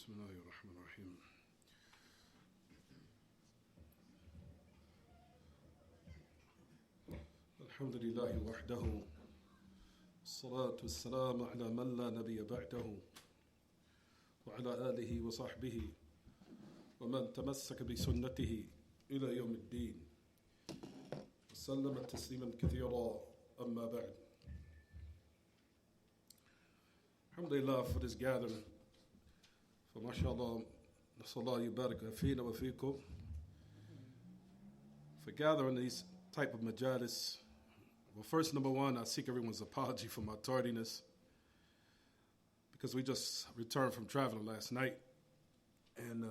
بسم الله الرحمن الرحيم الحمد لله وحده الصلاة والسلام على من لا نبي بعده وعلى آله وصحبه ومن تمسك بسنته إلى يوم الدين وسلم تسليما كثيرا أما بعد. Alhamdulillah for this gathering. For mashallah, nasallahu yubarak fina wa fikum. For gathering these type of majalis. Well, first, number one, I seek everyone's apology for my tardiness because we just returned from traveling last night. And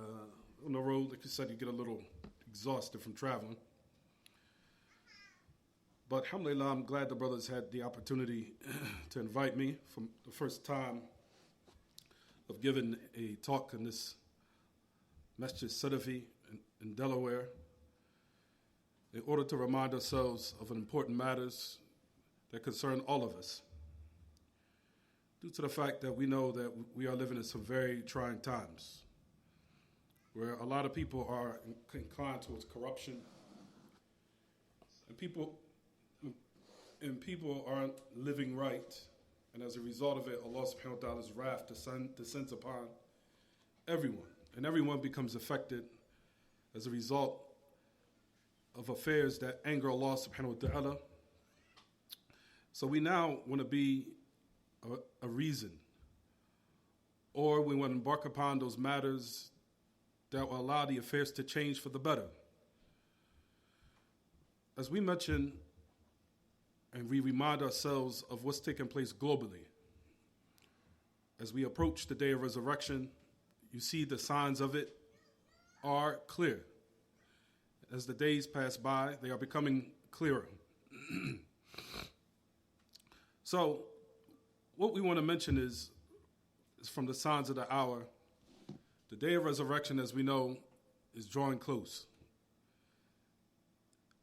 on the road, like you said, you get a little exhausted from traveling. But alhamdulillah, I'm glad the brothers had the opportunity to invite me from the first time of giving a talk in this Masjid Salafi in Delaware in order to remind ourselves of important matters that concern all of us. Due to the fact that we know that we are living in some very trying times where a lot of people are inclined towards corruption and people aren't living right, and as a result of it, Allah subhanahu wa ta'ala's wrath descends upon everyone, and everyone becomes affected as a result of affairs that anger Allah subhanahu wa ta'ala. So we now want to be a reason, or we want to embark upon those matters that will allow the affairs to change for the better. As we mentioned, and we remind ourselves of what's taking place globally. As we approach the day of resurrection, you see the signs of it are clear. As the days pass by, they are becoming clearer. So, what we want to mention is from the signs of the hour. The day of resurrection, as we know, is drawing close.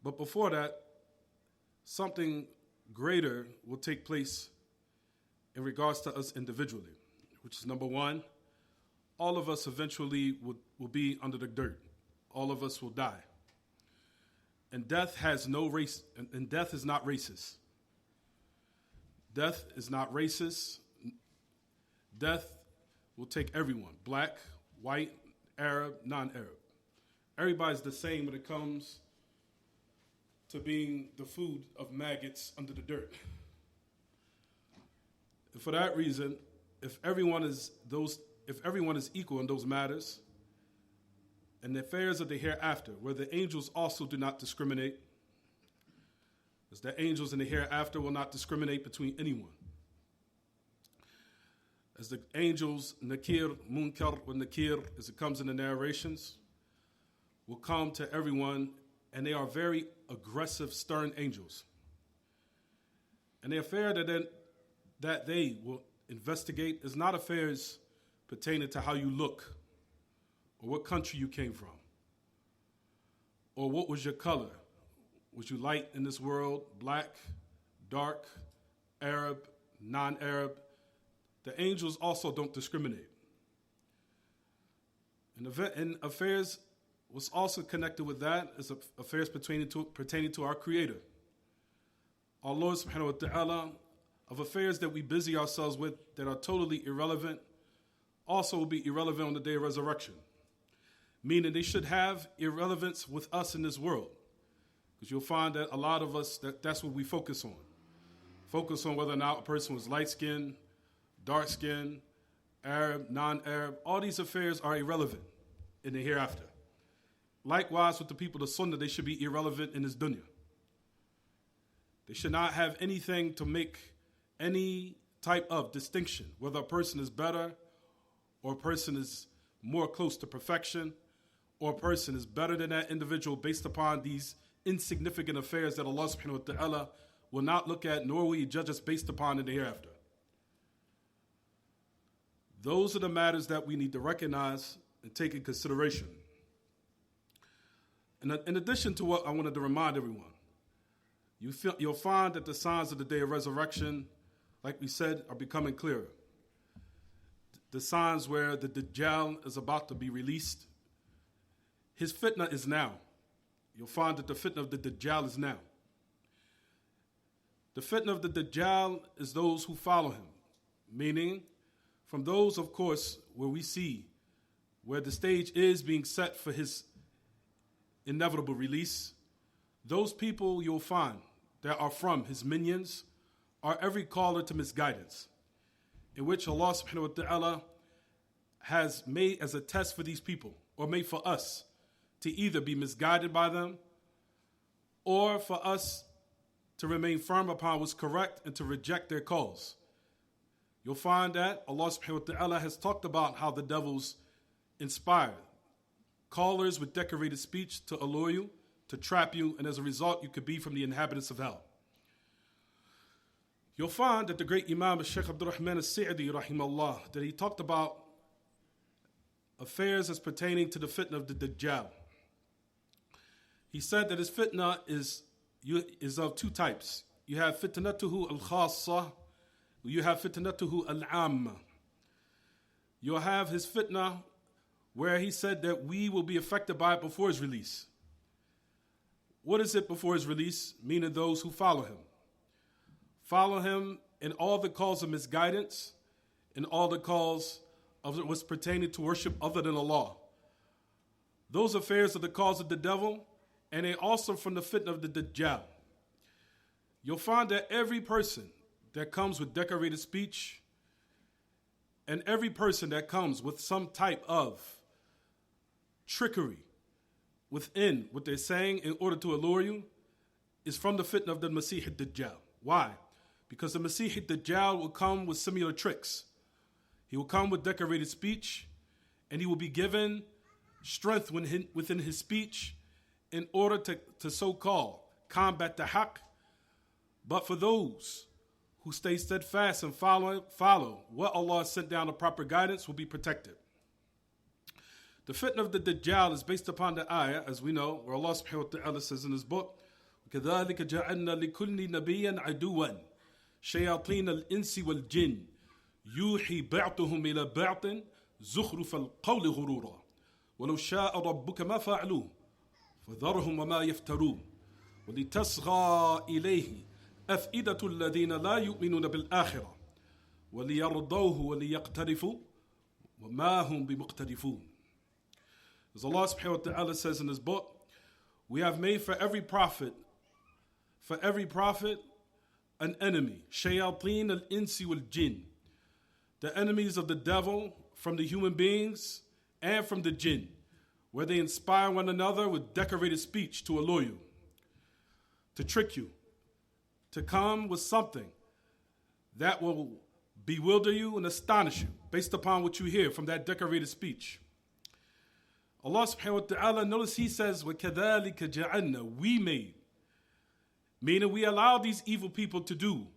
But before that, something greater will take place in regards to us individually, which is number one, all of us eventually will be under the dirt. All of us will die. And death has no race, and death is not racist. Death is not racist. Death will take everyone, black, white, Arab, non-Arab. Everybody's the same when it comes to being the food of maggots under the dirt. And for that reason, if everyone is equal in those matters, and the affairs of the hereafter, where the angels also do not discriminate, as the angels in the hereafter will not discriminate between anyone. As the angels, Nakir, Munkar, and Nakir, as it comes in the narrations, will come to everyone, and they are very aggressive, stern angels. And the affair that they will investigate is not affairs pertaining to how you look, or what country you came from, or what was your color. Was you light in this world, black, dark, Arab, non-Arab? The angels also don't discriminate. And affairs, what's also connected with that is affairs pertaining to our Creator. Our Lord subhanahu wa ta'ala, of affairs that we busy ourselves with that are totally irrelevant, also will be irrelevant on the day of resurrection. Meaning they should have irrelevance with us in this world. Because you'll find that a lot of us, that's what we focus on. Focus on whether or not a person was light-skinned, dark-skinned, Arab, non-Arab. All these affairs are irrelevant in the hereafter. Likewise, with the people of Sunnah, they should be irrelevant in this dunya. They should not have anything to make any type of distinction, whether a person is better or a person is more close to perfection or a person is better than that individual based upon these insignificant affairs that Allah subhanahu wa ta'ala will not look at, nor will He judge us based upon in the hereafter. Those are the matters that we need to recognize and take in consideration. And in addition to what I wanted to remind everyone, you'll find that the signs of the day of resurrection, like we said, are becoming clearer. the signs where the Dajjal is about to be released. His fitna is now. You'll find that the fitna of the Dajjal is now. The fitna of the Dajjal is those who follow him, meaning from those, of course, where we see where the stage is being set for his inevitable release. Those people you'll find that are from his minions are every caller to misguidance, in which Allah subhanahu wa ta'ala has made as a test for these people, or made for us to either be misguided by them or for us to remain firm upon what's correct and to reject their calls. You'll find that Allah subhanahu wa ta'ala has talked about how the devils inspire callers with decorated speech to allure you, to trap you, and as a result, you could be from the inhabitants of hell. You'll find that the great Imam Shaykh Abdur-Rahman al-Sa'di, rahimahullah, that he talked about affairs as pertaining to the fitna of the Dajjal. He said that his fitna is of two types. You have fitnatuhu al-khassa, you have fitnatuhu al-amma. You'll have his fitna where he said that we will be affected by it before his release. What is it before his release? Meaning those who follow him. Follow him in all the calls of misguidance, in all the calls of what's pertaining to worship other than Allah. Those affairs are the calls of the devil, and they also from the fitna of the Dajjal. You'll find that every person that comes with decorated speech and every person that comes with some type of trickery within what they're saying in order to allure you is from the fitna of the Masih al-Dajjal. Why? Because the Masih al-Dajjal will come with similar tricks. He will come with decorated speech, and he will be given strength within his speech in order to so-called combat the haqq. But for those who stay steadfast and follow what Allah sent down, the proper guidance, will be protected. The fitna of the Dajjal is based upon the ayah, as we know, where Allah subhanahu wa ta'ala says in his book, كَذَلِكَ جَعَلْنَا لِكُلِّ نَبِيًّا عَدُوًا شَيَاطِينَ الْإِنسِ وَالْجِنِّ يُوحِي بَعْضُهُمْ إِلَى بَعْضٍ زُخْرُفَ الْقَوْلِ غُرُورًا وَلَوْ شَاءَ رَبُّكَ مَا فَعَلُوهُ فَذَرْهُمْ وَمَا يَفْتَرُونَ وَلِتَصْغَى إِلَيْهِ أَفْئِدَةُ الَّذِينَ لَا يُؤْمِنُونَ بِالْآخِرَةِ وَلِيَرْضَوْهُ وَلِيَقْتَرِفُوا وَمَا هُمْ بِمُقْتَرِفُونَ. As Allah subhanahu wa ta'ala says in his book, we have made for every prophet an enemy. Shayateen al-insi wal-jinn. The enemies of the devil from the human beings and from the jinn, where they inspire one another with decorated speech to allure you, to trick you, to come with something that will bewilder you and astonish you based upon what you hear from that decorated speech. Allah subhanahu wa ta'ala, notice he says, وَكَذَلِكَ جَعَلْنَا, we made. Meaning we allow these evil people to do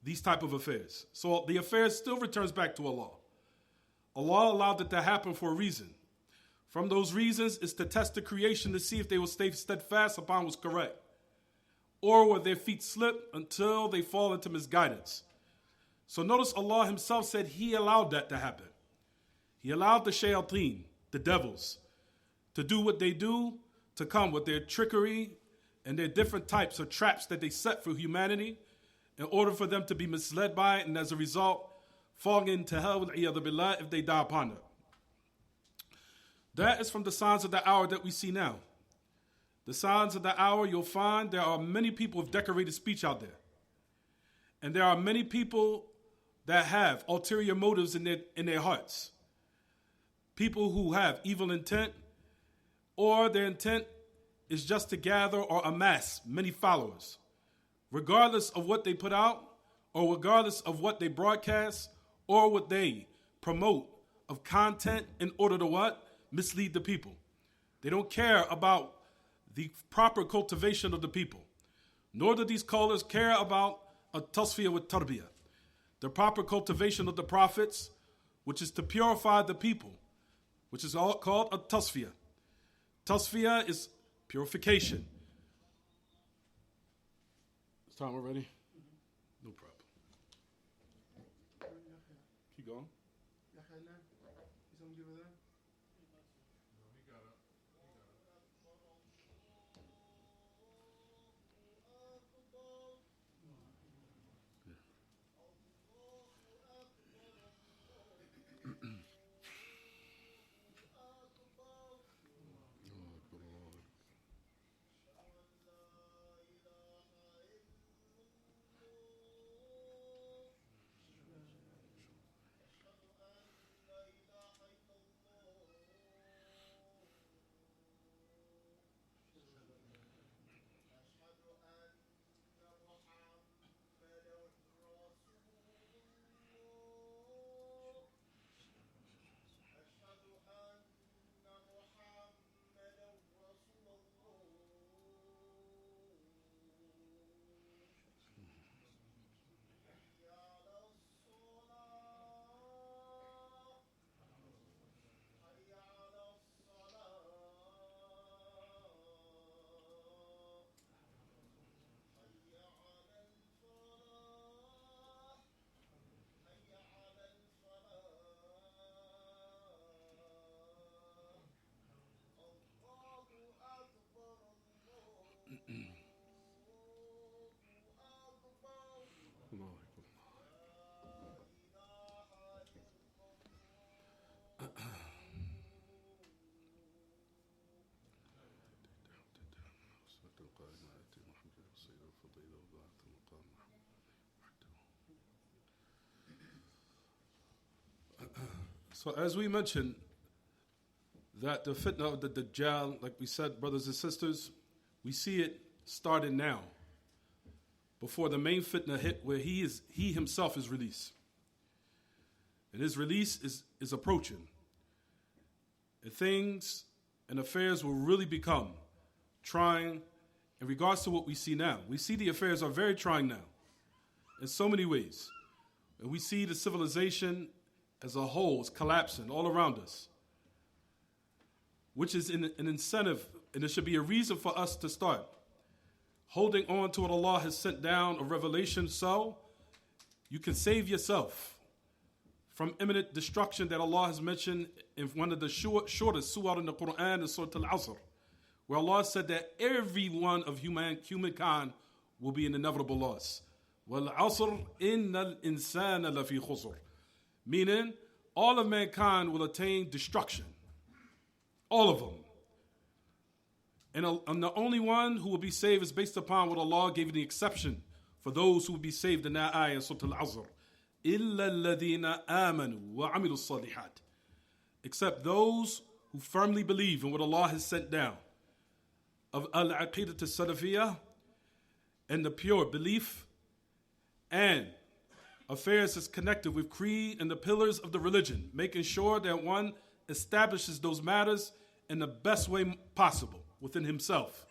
these type of affairs. So the affair still returns back to Allah. Allah allowed it to happen for a reason. From those reasons is to test the creation to see if they will stay steadfast upon what's correct, or will their feet slip until they fall into misguidance. So notice Allah himself said he allowed that to happen. He allowed the shayateen, the devils, to do what they do, to come with their trickery and their different types of traps that they set for humanity in order for them to be misled by it, and as a result, falling into hell if they die upon it. That is from the signs of the hour that we see now. The signs of the hour, you'll find there are many people with decorated speech out there. And there are many people that have ulterior motives in their hearts. People who have evil intent, or their intent is just to gather or amass many followers. Regardless of what they put out, or regardless of what they broadcast, or what they promote of content in order to what? Mislead the people. They don't care about the proper cultivation of the people. Nor do these callers care about a tasfiyah with tarbiyah, the proper cultivation of the prophets, which is to purify the people, which is all called a tasfiyah. Tasfiyah is purification. Is time already? No problem. Keep going. So as we mentioned, that the fitna of the Dajjal, like we said, brothers and sisters, we see it started now, before the main fitna hit, where he himself is released. And his release is approaching. And things and affairs will really become trying in regards to what we see now. We see the affairs are very trying now in so many ways. And we see the civilization as a whole is collapsing all around us, which is an incentive, and it should be a reason for us to start holding on to what Allah has sent down, a revelation, so you can save yourself from imminent destruction that Allah has mentioned in one of the shortest surah in the Quran, Surah Al-Asr, where Allah said that every one of humankind will be in inevitable loss. وَالْعَصْرِ إِنَّ الْإِنسَانَ لَفِي خُسْرٍ. Meaning, all of mankind will attain destruction. All of them. And the only one who will be saved is based upon what Allah gave the exception for those who will be saved in that ayah, Surah Al-Asr. إِلَّا الَّذِينَ آمَنُوا وَعَمِلُوا الصَّالِحَاتِ. Except those who firmly believe in what Allah has sent down of Al-Aqidah As-Salafiyah and the pure belief and affairs that's connected with creed and the pillars of the religion, making sure that one establishes those matters in the best way possible within himself,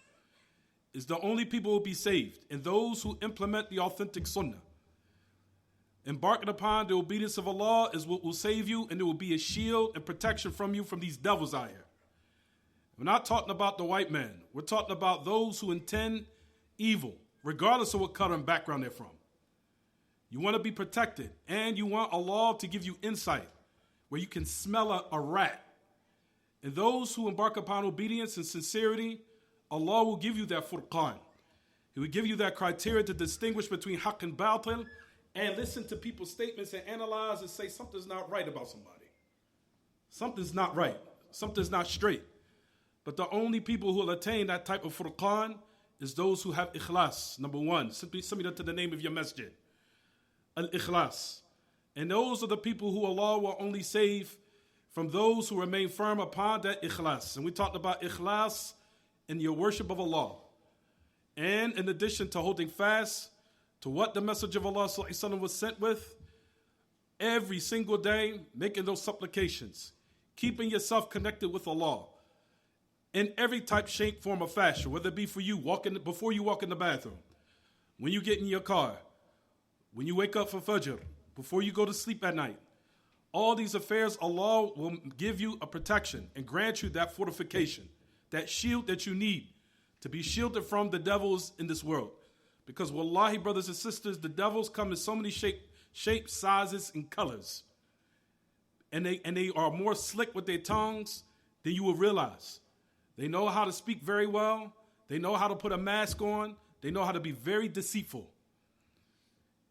is the only people who will be saved. And those who implement the authentic sunnah, embarking upon the obedience of Allah, is what will save you, and it will be a shield and protection from you from these devils out here. We're not talking about the white man. We're talking about those who intend evil, regardless of what color and background they're from. You want to be protected, and you want Allah to give you insight where you can smell a rat. And those who embark upon obedience and sincerity, Allah will give you that furqan. He will give you that criteria to distinguish between haqq and batil, and listen to people's statements and analyze and say something's not right about somebody. Something's not right. Something's not straight. But the only people who will attain that type of furqan is those who have Ikhlaas. Number one, simply submit to the name of your masjid. Al-Ikhlaas. And those are the people who Allah will only save from those who remain firm upon that Ikhlaas. And we talked about Ikhlaas in your worship of Allah. And in addition to holding fast to what the message of Allah was sent with, every single day making those supplications, keeping yourself connected with Allah in every type, shape, form, or fashion, whether it be for you before you walk in the bathroom, when you get in your car, when you wake up for Fajr, before you go to sleep at night. All these affairs, Allah will give you a protection and grant you that fortification, that shield that you need to be shielded from the devils in this world. Because wallahi, brothers and sisters, the devils come in so many shapes, sizes, and colors. and they are more slick with their tongues than you will realize. They know how to speak very well. They know how to put a mask on. They know how to be very deceitful.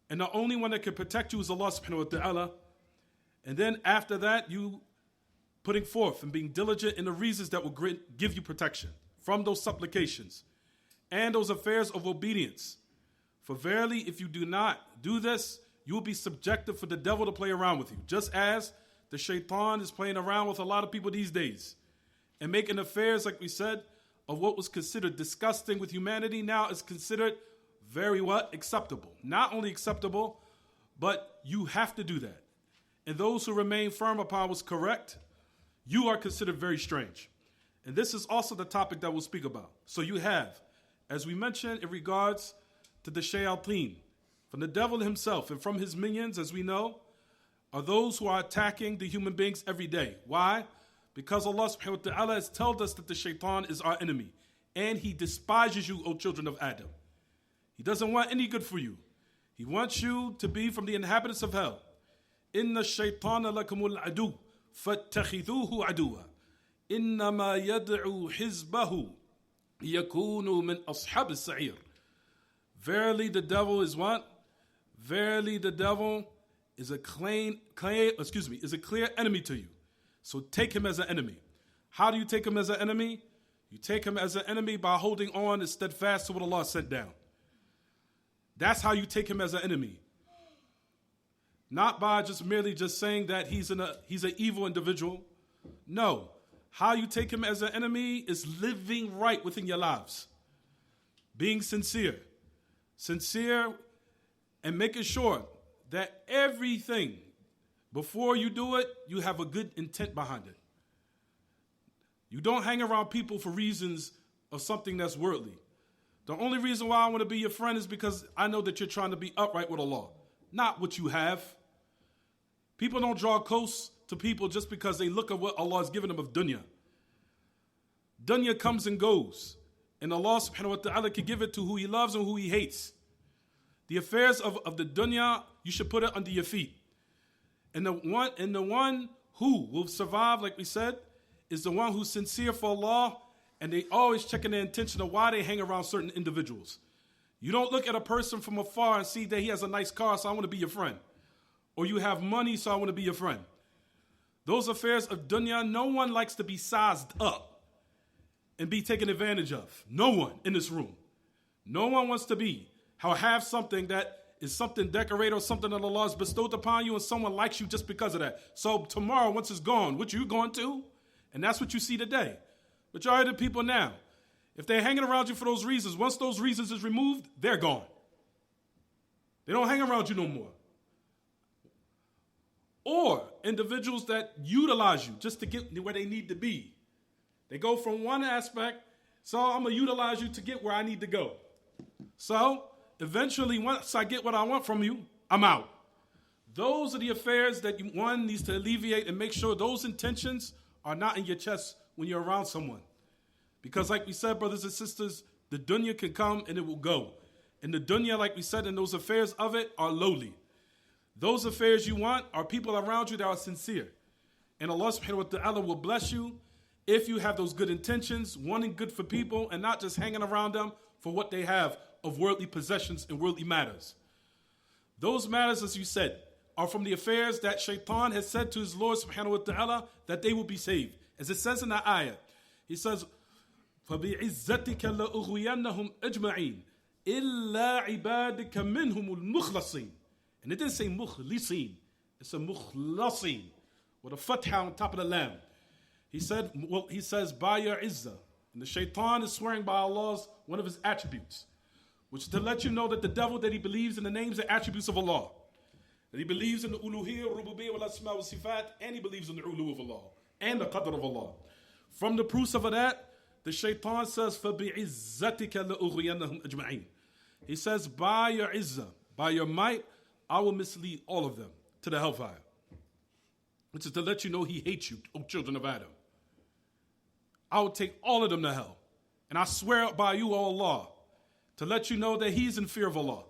And the only one that can protect you is Allah subhanahu wa ta'ala. And then after that, you putting forth and being diligent in the reasons that will give you protection from those supplications and those affairs of obedience. For verily, if you do not do this, you will be subjected for the devil to play around with you. Just as the shaitan is playing around with a lot of people these days and making affairs, like we said, of what was considered disgusting with humanity now is considered very what? Acceptable. Not only acceptable, but you have to do that. And those who remain firm upon what's correct, you are considered very strange. And this is also the topic that we'll speak about. So you have, as we mentioned in regards to the shayateen, from the devil himself and from his minions, as we know, are those who are attacking the human beings every day. Why? Because Allah subhanahu wa ta'ala has told us that the shaitan is our enemy. And he despises you, O children of Adam. He doesn't want any good for you. He wants you to be from the inhabitants of hell. Inna shaytana lakumul adu, fattakhidhuhu aduwa. Innama yad'u hizbahu, yakunu min ashab as-sa'ir. Verily the devil is what? Verily the devil is a clear enemy to you. So take him as an enemy. How do you take him as an enemy? You take him as an enemy by holding on and steadfast to what Allah sent down. That's how you take him as an enemy. Not by merely saying that he's an evil individual. No. How you take him as an enemy is living right within your lives. Being sincere. Sincere and making sure that everything, before you do it, you have a good intent behind it. You don't hang around people for reasons of something that's worldly. The only reason why I want to be your friend is because I know that you're trying to be upright with Allah, not what you have. People don't draw close to people just because they look at what Allah has given them of dunya. Dunya comes and goes, and Allah subhanahu wa ta'ala can give it to who He loves and who He hates. The affairs of the dunya, you should put it under your feet. And the one who will survive, like we said, is the one who's sincere for Allah, and they always checking their intention of why they hang around certain individuals. You don't look at a person from afar and see that he has a nice car, so I want to be your friend. Or you have money, so I want to be your friend. Those affairs of dunya, no one likes to be sized up and be taken advantage of. No one in this room. No one wants to have something that is something decorated or something that Allah has bestowed upon you and someone likes you just because of that. So tomorrow, once it's gone, what you going to? And that's what you see today. Majority of the people now, if they're hanging around you for those reasons, once those reasons is removed, they're gone. They don't hang around you no more. Or individuals that utilize you just to get where they need to be. They go from one aspect, so I'm going to utilize you to get where I need to go. So eventually, once I get what I want from you, I'm out. Those are the affairs that one needs to alleviate and make sure those intentions are not in your chest when you're around someone. Because like we said, brothers and sisters, the dunya can come and it will go. And the dunya, like we said, and those affairs of it are lowly. Those affairs you want are people around you that are sincere. And Allah subhanahu wa ta'ala will bless you if you have those good intentions, wanting good for people and not just hanging around them for what they have of worldly possessions and worldly matters. Those matters, as you said, are from the affairs that shaitan has said to his Lord subhanahu wa ta'ala that they will be saved. As it says in the ayah, he says, فَبِعِزَّتِكَ لَأُغْوِيَنَّهُمْ أَجْمَعِينَ إِلَّا عِبَادِكَ مِنْهُمُ الْمُخْلَصِينَ. And it didn't say mukhlisin, it's a mukhlasin with a fatha on top of the lam. He says, by your izzah. And the shaitan is swearing by Allah's one of his attributes, which is to let you know that the devil, that he believes in the names and attributes of Allah. That he believes in the uluhiyyah, rububiyyah, wal asma wa sifat, and he believes in the ulu of Allah and the qadr of Allah. From the proofs of that, the shaitan says, فَبِعِزَّتِكَ لَأُغْوِيَنَّهُمْ أَجْمَعِينَ. He says, by your izzah, by your might, I will mislead all of them to the hellfire. Which is to let you know he hates you, O children of Adam. I will take all of them to hell. And I swear by you, O Allah, to let you know that he's in fear of Allah.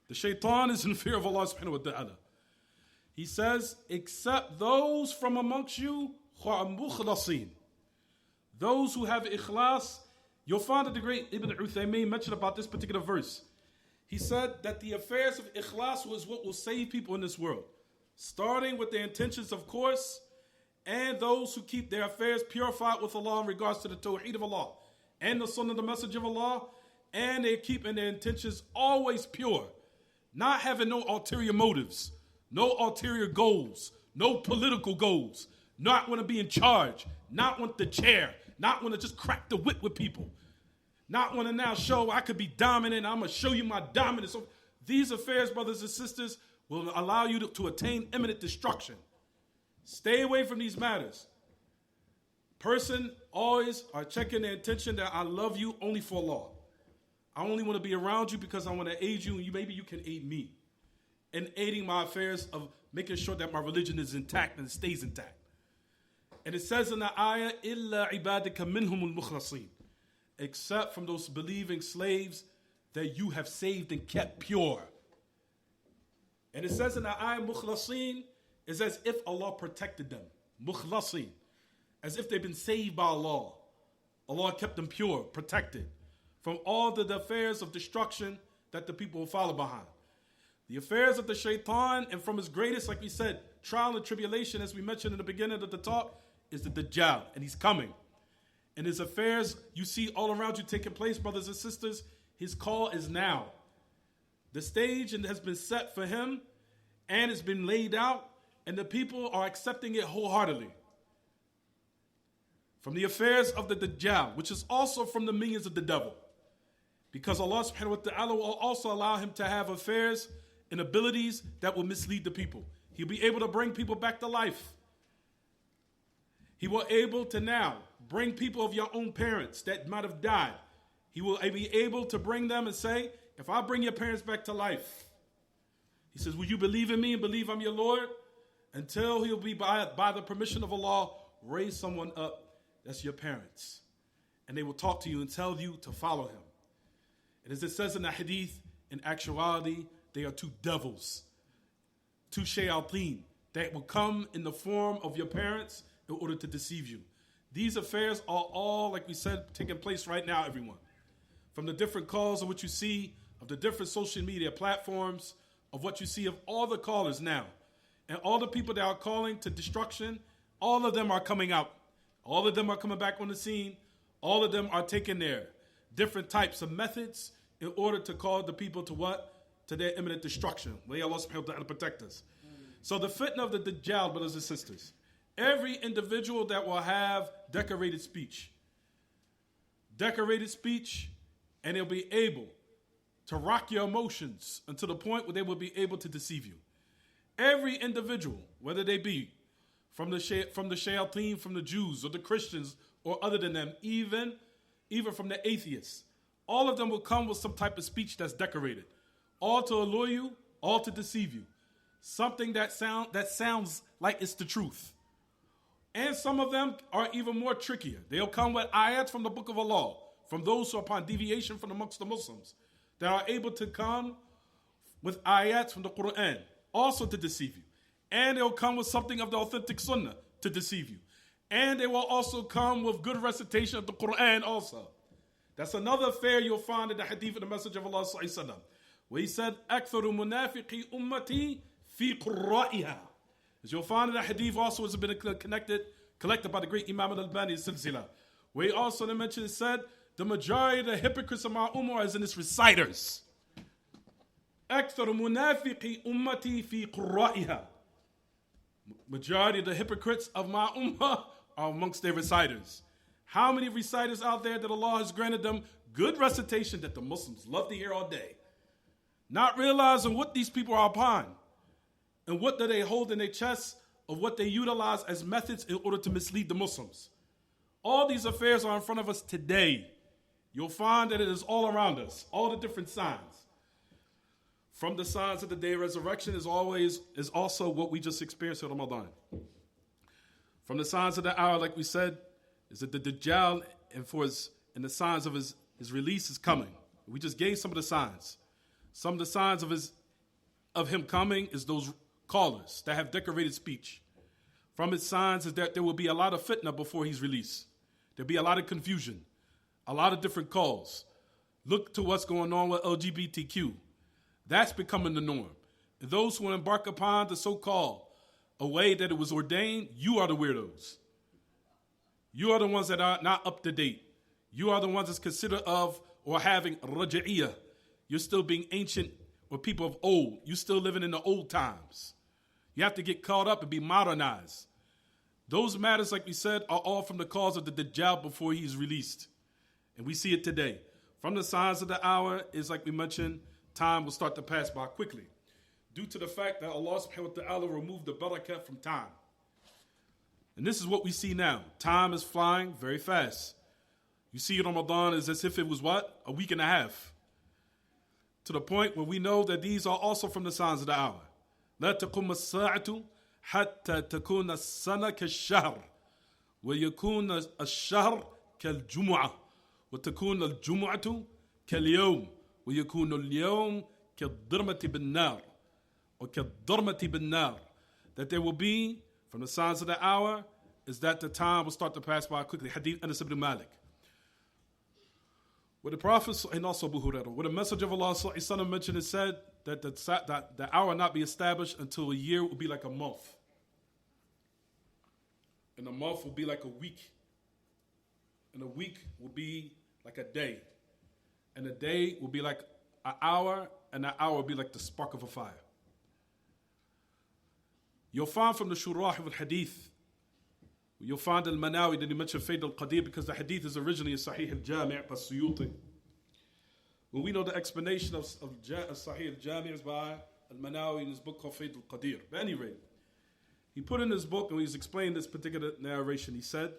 The shaitan is in fear of Allah subhanahu wa ta'ala. He says, except those from amongst you who are mukhlasin. Those who have ikhlas. You'll find that the great Ibn Uthaymeen mentioned about this particular verse. He said that the affairs of ikhlas was what will save people in this world. Starting with their intentions, of course, and those who keep their affairs purified with Allah in regards to the tawheed of Allah and the sunnah of the message of Allah, and they're keeping their intentions always pure, not having no ulterior motives, no ulterior goals, no political goals, not want to be in charge, not want the chair, not want to just crack the whip with people, not want to now show I could be dominant, I'm going to show you my dominance. So these affairs, brothers and sisters, will allow you to attain imminent destruction. Stay away from these matters. Person always are checking their intention that I love you only for Allah. I only want to be around you because I want to aid you, and maybe you can aid me in aiding my affairs of making sure that my religion is intact and stays intact. And it says in the ayah, إِلَّا عِبَادِكَ مِنْهُمُ الْمُخْلَصِينَ, except from those believing slaves that you have saved and kept pure. And it says in the ayah, مُخْلَصِينَ is as if Allah protected them. مُخْلَصِينَ, as if they've been saved by Allah. Allah kept them pure, protected from all the affairs of destruction that the people will follow behind. The affairs of the shaitan, and from his greatest, like we said, trial and tribulation, as we mentioned in the beginning of the talk, is the Dajjal, and he's coming. And his affairs you see all around you taking place, brothers and sisters, his call is now. The stage has been set for him, and it's been laid out, and the people are accepting it wholeheartedly. From the affairs of the Dajjal, which is also from the minions of the devil. Because Allah subhanahu wa ta'ala will also allow him to have affairs and abilities that will mislead the people. He'll be able to bring people back to life. He will able to now bring people of your own parents that might have died. He will be able to bring them and say, if I bring your parents back to life, he says, will you believe in me and believe I'm your Lord? Until he'll be, by the permission of Allah, raise someone up that's your parents. And they will talk to you and tell you to follow him. And as it says in the hadith, in actuality, they are two devils, two shayateen that will come in the form of your parents in order to deceive you. These affairs are all, like we said, taking place right now, everyone. From the different calls of what you see, of the different social media platforms, of what you see of all the callers now. And all the people that are calling to destruction, all of them are coming out. All of them are coming back on the scene. All of them are taking their different types of methods in order to call the people to what? To their imminent destruction. May Allah subhanahu wa ta'ala protect us. So the fitna of the Dajjal, brothers and sisters, every individual that will have decorated speech, and they'll be able to rock your emotions until the point where they will be able to deceive you. Every individual, whether they be from the shayateen, from the Jews or the Christians or other than them, even from the atheists, all of them will come with some type of speech that's decorated, all to allure you, all to deceive you. Something that sounds like it's the truth. And some of them are even more trickier. They'll come with ayats from the book of Allah, from those who are upon deviation from amongst the Muslims, that are able to come with ayats from the Quran, also to deceive you. And they'll come with something of the authentic sunnah to deceive you. And they will also come with good recitation of the Quran also. That's another affair you'll find in the hadith of the Messenger of Allah sallallahu alaihi wasallam, where he said, أَكْثَرُ مُنَافِقِي أُمَّتِي فِي قُرَّائِهَا. As you'll find in the hadith also has been collected by the great Imam Al-Albani Silsila, where he also mentioned, said, the majority of the hypocrites of my ummah is in its reciters. أَكْثَرُ مُنَافِقِي أُمَّتِي فِي قُرَّائِهَا. Majority of the hypocrites of my ummah are amongst their reciters. How many reciters out there that Allah has granted them good recitation that the Muslims love to hear all day? Not realizing what these people are upon and what do they hold in their chests of what they utilize as methods in order to mislead the Muslims. All these affairs are in front of us today. You'll find that it is all around us, all the different signs. From the signs of the day of resurrection is also what we just experienced in Ramadan. From the signs of the hour, like we said, is that the Dajjal and the signs of his release is coming. We just gave some of the signs. Some of the signs of him coming is those callers that have decorated speech. From its signs is that there will be a lot of fitna before he's released. There'll be a lot of confusion, a lot of different calls. Look to what's going on with LGBTQ. That's becoming the norm. And those who embark upon the so-called a way that it was ordained, you are the weirdos. You are the ones that are not up to date. You are the ones that's considered of or having raja'iyah. You're still being ancient or people of old. You're still living in the old times. You have to get caught up and be modernized. Those matters, like we said, are all from the cause of the Dajjal before he's released. And we see it today. From the signs of the hour is, like we mentioned, time will start to pass by quickly. Due to the fact that Allah subhanahu wa ta'ala removed the barakah from time. And this is what we see now. Time is flying very fast. You see Ramadan is as if it was what? A week and a half. To the point where we know that these are also from the signs of the hour. لا تقوم الساعة حتى تكون السنة كالشهر ويكون الشهر كالجمعة وتكون الجمعة كاليوم ويكون اليوم كالضرمة بالنار or كالضرمة بالنار. That there will be, from the signs of the hour, is that the time will start to pass by quickly. Hadith Anas ibn Malik. Where the Prophet, and also Abu Hurairah, where the Messenger of Allah mentioned, it said that the hour will not be established until a year will be like a month. And a month will be like a week. And a week will be like a day. And a day will be like an hour, and an hour will be like the spark of a fire. You'll find from the Shurah of al-Hadith, you'll find al-Manawi that he mentioned Fayd al-Qadir because the Hadith is originally in Sahih al-Jami' by Suyuti. Well, we know the explanation of Sahih al-Jami' is by al-Manawi in his book called Fayd al-Qadir. But at any rate, he put in his book, and he's explained this particular narration, he said,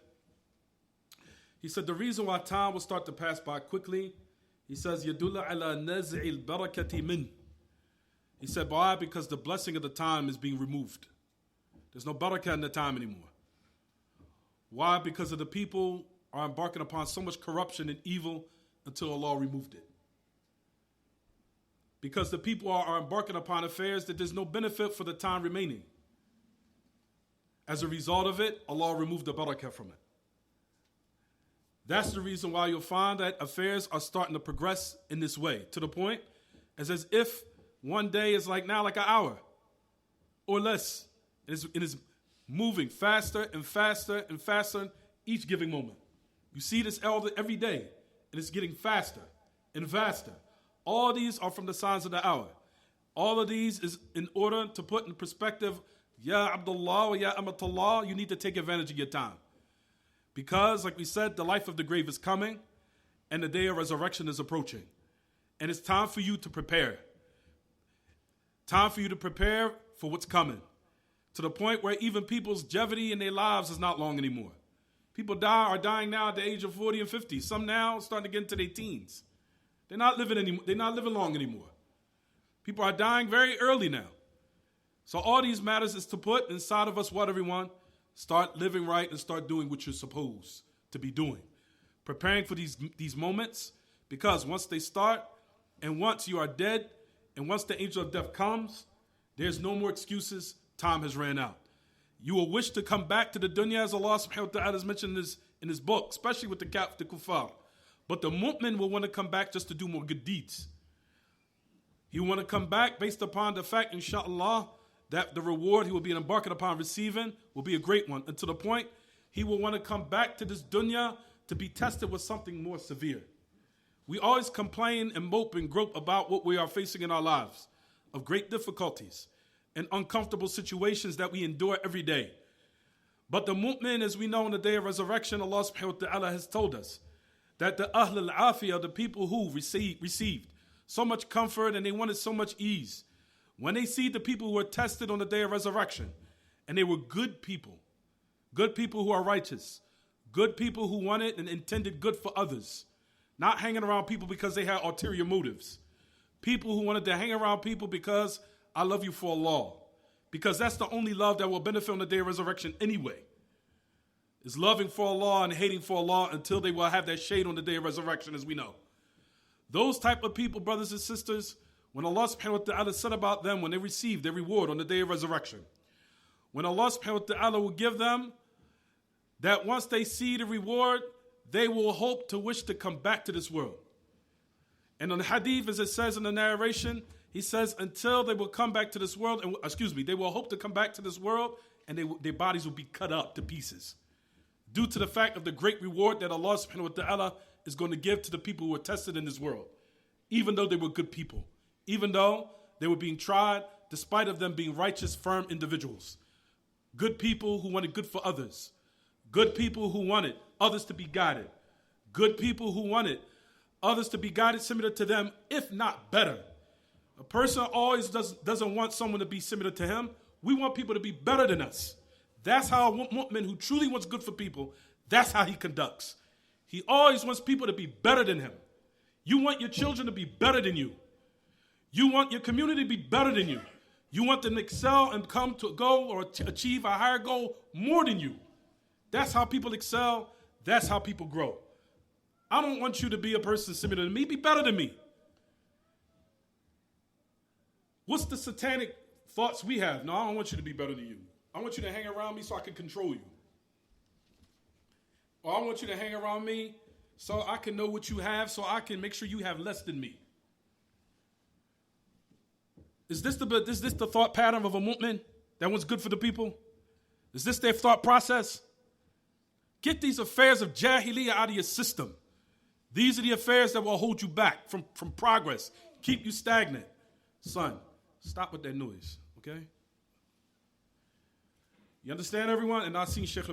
the reason why time will start to pass by quickly, he says, يَدُلَّ عَلَى نَزْعِ الْبَرَكَةِ مِنْ. He said, why? Because the blessing of the time is being removed. There's no barakah in the time anymore. Why? Because of the people are embarking upon so much corruption and evil until Allah removed it. Because the people are embarking upon affairs that there's no benefit for the time remaining. As a result of it, Allah removed the barakah from it. That's the reason why you'll find that affairs are starting to progress in this way, to the point as if one day is like now like an hour or less. It is moving faster and faster and faster each giving moment. You see this every day, and it's getting faster and faster. All these are from the signs of the hour. All of these is in order to put in perspective, Ya Abdullah wa Ya Amatullah, you need to take advantage of your time. Because, like we said, the life of the grave is coming, and the day of resurrection is approaching. And it's time for you to prepare. Time for you to prepare for what's coming. To the point where even people's longevity in their lives is not long anymore. People are dying now at the age of 40 and 50. Some now starting to get into their teens. They're not living anymore. They're not living long anymore. People are dying very early now. So all these matters is to put inside of us what, everyone? Start living right and start doing what you're supposed to be doing. Preparing for these moments, because once they start, and once you are dead, and once the angel of death comes, there's no more excuses. Time has ran out. You will wish to come back to the dunya, as Allah subhanahu wa ta'ala has mentioned in his book, especially with the kuffar. But the mu'min will want to come back just to do more good deeds. He will want to come back based upon the fact, inshallah, that the reward he will be embarking upon receiving will be a great one. And to the point, he will want to come back to this dunya to be tested with something more severe. We always complain and mope and grope about what we are facing in our lives, of great difficulties and uncomfortable situations that we endure every day. But the mu'min, as we know, in the day of resurrection, Allah subhanahu wa ta'ala has told us that the Ahl al-Afiyah, the people who received so much comfort and they wanted so much ease, when they see the people who are tested on the day of resurrection, and they were good people who are righteous, good people who wanted and intended good for others, not hanging around people because they had ulterior motives, people who wanted to hang around people because I love you for Allah, because that's the only love that will benefit on the day of resurrection anyway, is loving for Allah and hating for Allah until they will have that shade on the day of resurrection, as we know. Those type of people, brothers and sisters, When Allah subhanahu wa ta'ala said about them, when they receive their reward on the day of resurrection, when Allah subhanahu wa ta'ala will give them, that once they see the reward, they will hope to wish to come back to this world. And on the hadith, as it says in the narration, he says, until they will come back to this world, they will hope to come back to this world, and their bodies will be cut up to pieces. Due to the fact of the great reward that Allah subhanahu wa ta'ala is going to give to the people who were tested in this world. Even though they were good people. Even though they were being tried, despite of them being righteous, firm individuals. Good people who wanted good for others. Good people who wanted others to be guided. Good people who wanted others to be guided similar to them, if not better. A person always doesn't want someone to be similar to him. We want people to be better than us. That's how a mu'min who truly wants good for people, that's how he conducts. He always wants people to be better than him. You want your children to be better than you. You want your community to be better than you. You want them to excel and come to a goal or achieve a higher goal more than you. That's how people excel. That's how people grow. I don't want you to be a person similar to me. Be better than me. What's the satanic thoughts we have? No, I don't want you to be better than you. I want you to hang around me so I can control you. Or I want you to hang around me so I can know what you have, so I can make sure you have less than me. Is this the thought pattern of a mu'min that wants good for the people? Is this their thought process? Get these affairs of jahiliyyah out of your system. These are the affairs that will hold you back from progress, keep you stagnant. Son, stop with that noise, okay? You understand, everyone? And I've seen Shaykh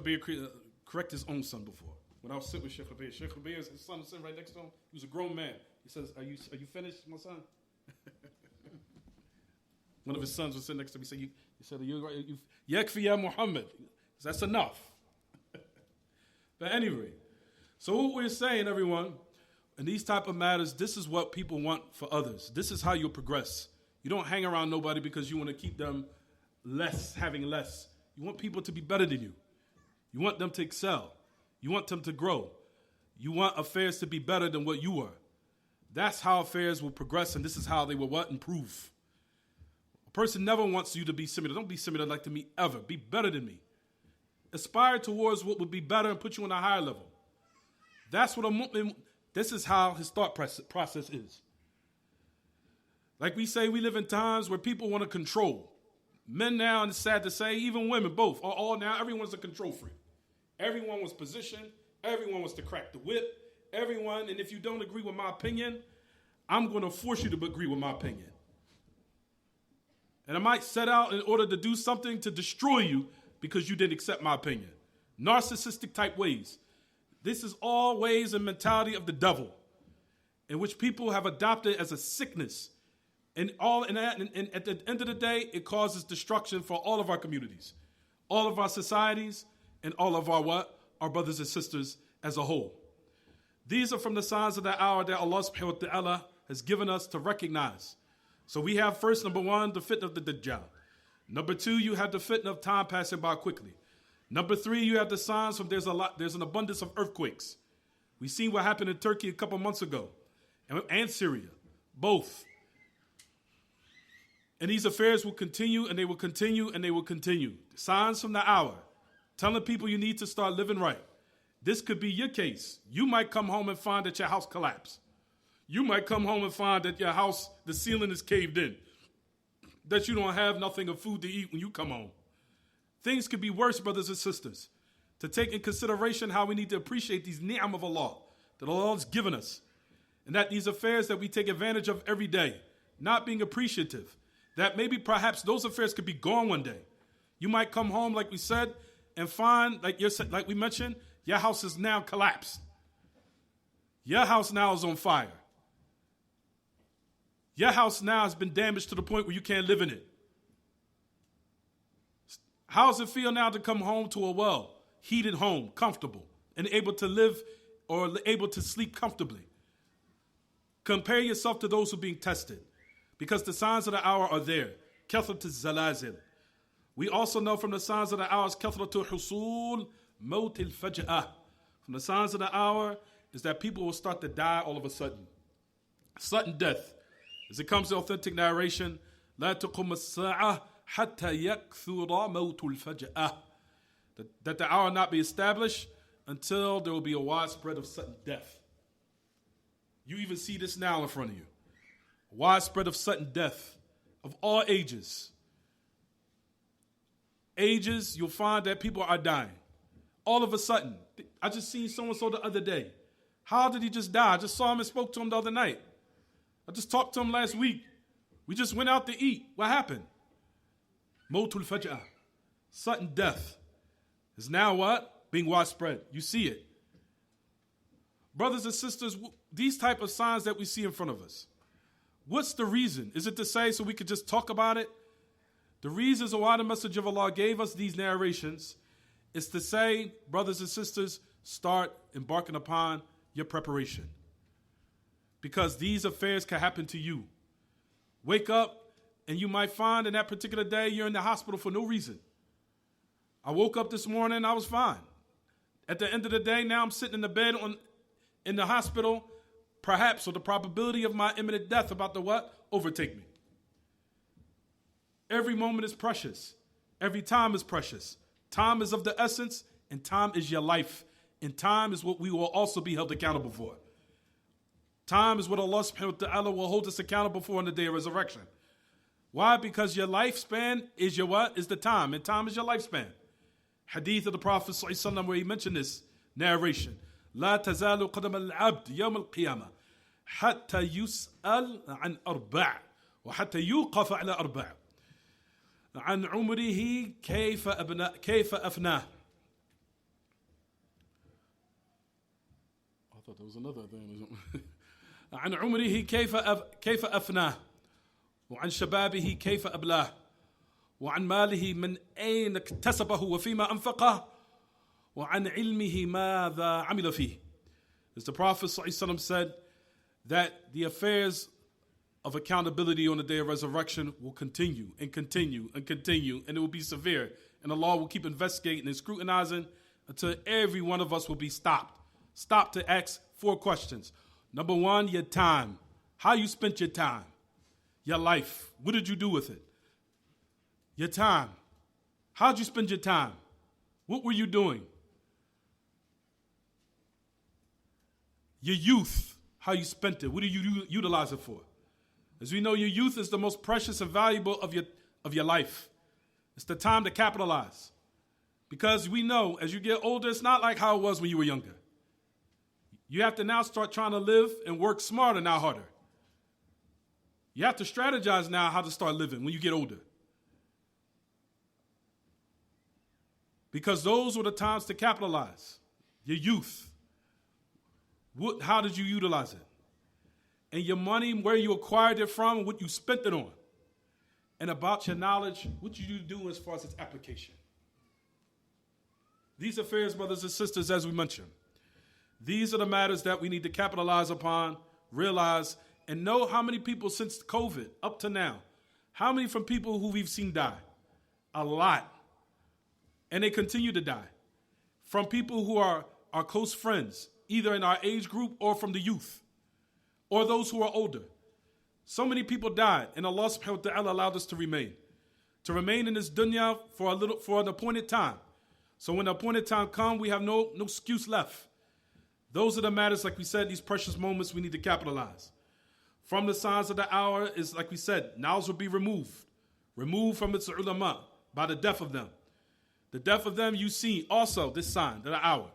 correct his own son before. When I was sitting with Shaykh his son was sitting right next to him. He was a grown man. He says, are you finished, my son? One of his sons was sitting next to me. He said, Yakfi ya Muhammad. That's enough. But anyway, so what we're saying, everyone, in these type of matters, this is what people want for others. This is how you'll progress. You don't hang around nobody because you want to keep them having less. You want people to be better than you. You want them to excel. You want them to grow. You want affairs to be better than what you were. That's how affairs will progress, and this is how they will improve. A person never wants you to be similar. Don't be similar like to me ever. Be better than me. Aspire towards what would be better and put you on a higher level. That's what a mu'min, this is how his thought process is. Like we say, we live in times where people want to control. Men now, and it's sad to say, even women, both, all now, everyone's a control freak. Everyone wants position. Everyone wants to crack the whip. Everyone, and if you don't agree with my opinion, I'm going to force you to agree with my opinion. And I might set out in order to do something to destroy you because you didn't accept my opinion. Narcissistic type ways. This is all ways and mentality of the devil in which people have adopted as a sickness. And at the end of the day, it causes destruction for all of our communities, all of our societies, and all of our brothers and sisters as a whole. These are from the signs of the hour that Allah subhanahu wa ta'ala has given us to recognize. So we have first, number one, the fitna of the Dajjal. Number two, you have the fitna of time passing by quickly. Number three, you have the signs from there's an abundance of earthquakes. We seen what happened in Turkey a couple months ago, and Syria, both. And these affairs will continue, and they will continue, and they will continue. Signs from the hour, telling people you need to start living right. This could be your case. You might come home and find that your house collapsed. You might come home and find that your house, the ceiling is caved in. That you don't have nothing of food to eat when you come home. Things could be worse, brothers and sisters. To take in consideration how we need to appreciate these ni'am of Allah that Allah has given us. And that these affairs that we take advantage of every day, not being appreciative. That maybe perhaps those affairs could be gone one day. You might come home, like we said, and find, like we mentioned, your house is now collapsed. Your house now is on fire. Your house now has been damaged to the point where you can't live in it. How does it feel now to come home to a well-heated home, comfortable, and able to live or able to sleep comfortably? Compare yourself to those who are being tested, because the signs of the hour are there. Kathratu zalazil. We also know from the signs of the hour is kathratu husul maut al-faj'ah. From the signs of the hour is that people will start to die all of a sudden. Sudden death. As it comes to authentic narration, لا تقوم الساعة حتى يكثر موت الفجأة. That the hour not be established until there will be a widespread of sudden death. You even see this now in front of you. Widespread of sudden death of all ages. Ages, you'll find that people are dying. All of a sudden. I just seen so-and-so the other day. How did he just die? I just saw him and spoke to him the other night. I just talked to him last week. We just went out to eat. What happened? Mawtul Faj'ah. Sudden death is now what? Being widespread. You see it. Brothers and sisters, these type of signs that we see in front of us. What's the reason? Is it to say so we could just talk about it? The reasons why the Messenger of Allah gave us these narrations is to say, brothers and sisters, start embarking upon your preparation. Because these affairs can happen to you. Wake up and you might find in that particular day you're in the hospital for no reason. I woke up this morning, I was fine. At the end of the day, now I'm sitting in the bed in the hospital, perhaps, or the probability of my imminent death about to what? Overtake me. Every moment is precious. Every time is precious. Time is of the essence, and time is your life. And time is what we will also be held accountable for. Time is what Allah subhanahu wa ta'ala will hold us accountable for on the day of resurrection. Why? Because your lifespan is your what? Is the time. And time is your lifespan. Hadith of the Prophet sallallahu alaihi wasallam where he mentioned this narration. لا تزال قدم العبد يوم القيامة حتى يسأل عن أربع وحتى يوقف على أربع عن عمره كيف أفناه. I thought there was another thing. عن عمره كيف أفناه وعن شبابه كيف أبلاه وعن ماله من أين اكتسبه وفيما أنفقه وعن علمه ماذا عمل فيه. As the Prophet ﷺ said, that the affairs of accountability on the day of resurrection will continue and continue and continue, and it will be severe. And Allah will keep investigating and scrutinizing until every one of us will be stopped. Stopped to ask 4 questions. Number 1, your time. How you spent your time. Your life. What did you do with it? Your time. How did you spend your time? What were you doing? Your youth. How you spent it. What do you utilize it for? As we know, your youth is the most precious and valuable of your life. It's the time to capitalize. Because we know as you get older, it's not like how it was when you were younger. You have to now start trying to live and work smarter, not harder. You have to strategize now how to start living when you get older. Because those were the times to capitalize. Your youth. How did you utilize it? And your money, where you acquired it from, and what you spent it on. And about your knowledge, what you do as far as its application. These affairs, brothers and sisters, as we mentioned, these are the matters that we need to capitalize upon, realize, and know how many people since COVID up to now, how many from people who we've seen die? A lot. And they continue to die. From people who are our close friends, either in our age group or from the youth, or those who are older. So many people died, and Allah subhanahu wa ta'ala allowed us to remain. To remain in this dunya for an appointed time. So when the appointed time comes, we have no excuse left. Those are the matters, like we said, these precious moments we need to capitalize. From the signs of the hour is, like we said, knowledge will be removed. Removed from its ulama by the death of them. The death of them you see also this sign, the hour.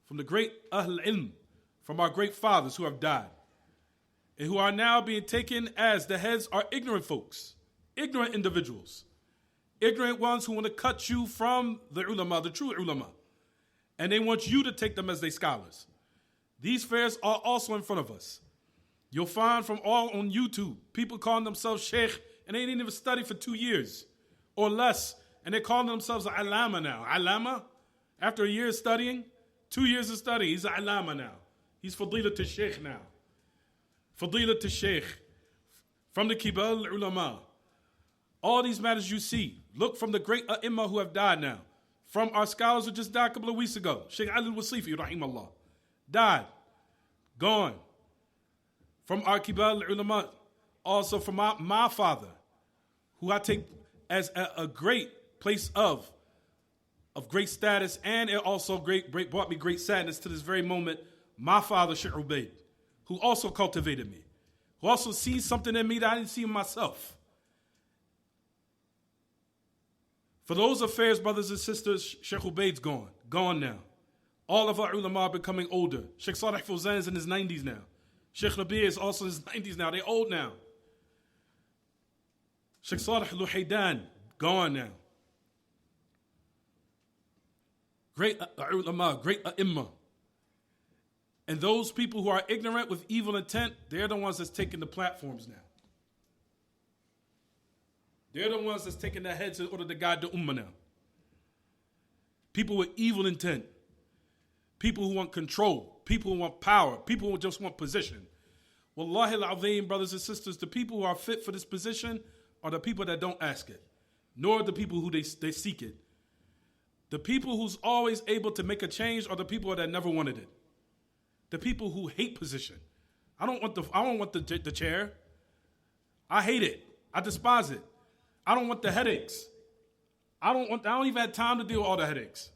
From the great Ahl Ilm, from our great fathers who have died. And who are now being taken as the heads are ignorant folks. Ignorant individuals. Ignorant ones who want to cut you from the ulama, the true ulama. And they want you to take them as their scholars. These fairs are also in front of us. You'll find from all on YouTube, people calling themselves Shaykh, and they didn't even study for 2 years or less. And they're calling themselves an Alama now. Alama? After a year of studying, 2 years of study, he's an Alama now. He's Fadilah to Shaykh now. Fadilah to Shaykh. From the Kibal Ulama. All these matters you see, look from the great A'imma who have died now. From our scholars who just died a couple of weeks ago. Shaykh Ali al-Wasifi, rahimahullah. Died. Gone. From our Kibal Ulama. also from my father, who I take as a great place of great status, and it also brought me great sadness to this very moment, my father, Shaykh Ubaid, who also cultivated me, who also sees something in me that I didn't see in myself. For those affairs, brothers and sisters, Shaykh Ubaid's gone now. All of our ulama are becoming older. Shaykh Salih Fawzan is in his 90s now. Shaykh Rabi is also in his 90s now. They're old now. Shaykh Salih Luhaydan, gone now. Great ulama, great ai And those people who are ignorant with evil intent, they're the ones that's taking the platforms now. They're the ones that's taking their heads in order to guide the ummah now. People with evil intent. People who want control. People who want power. People who just want position. Wallahi al-azim, brothers and sisters, the people who are fit for this position are the people that don't ask it, nor the people who they seek it. The people who's always able to make a change are the people that never wanted it. The people who hate position. I don't want the chair. I hate it. I despise it. I don't want the headaches. I don't even have time to deal with all the headaches.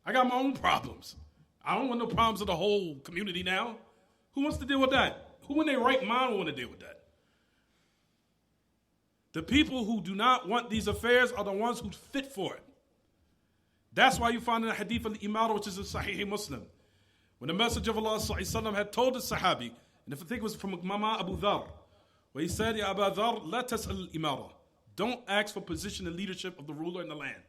I got my own problems. I don't want no problems of the whole community now. Who wants to deal with that? Who in their right mind want to deal with that? The people who do not want these affairs are the ones who's fit for it. That's why you find in the hadith of the Imam, which is in Sahih Muslim, when the Messenger of Allah ﷺ had told the Sahabi, and if I think it was from Mama Abu-Dharr, where he said, Ya Abu-Dharr, la tas'al al-imara. Don't ask for position and leadership of the ruler in the land.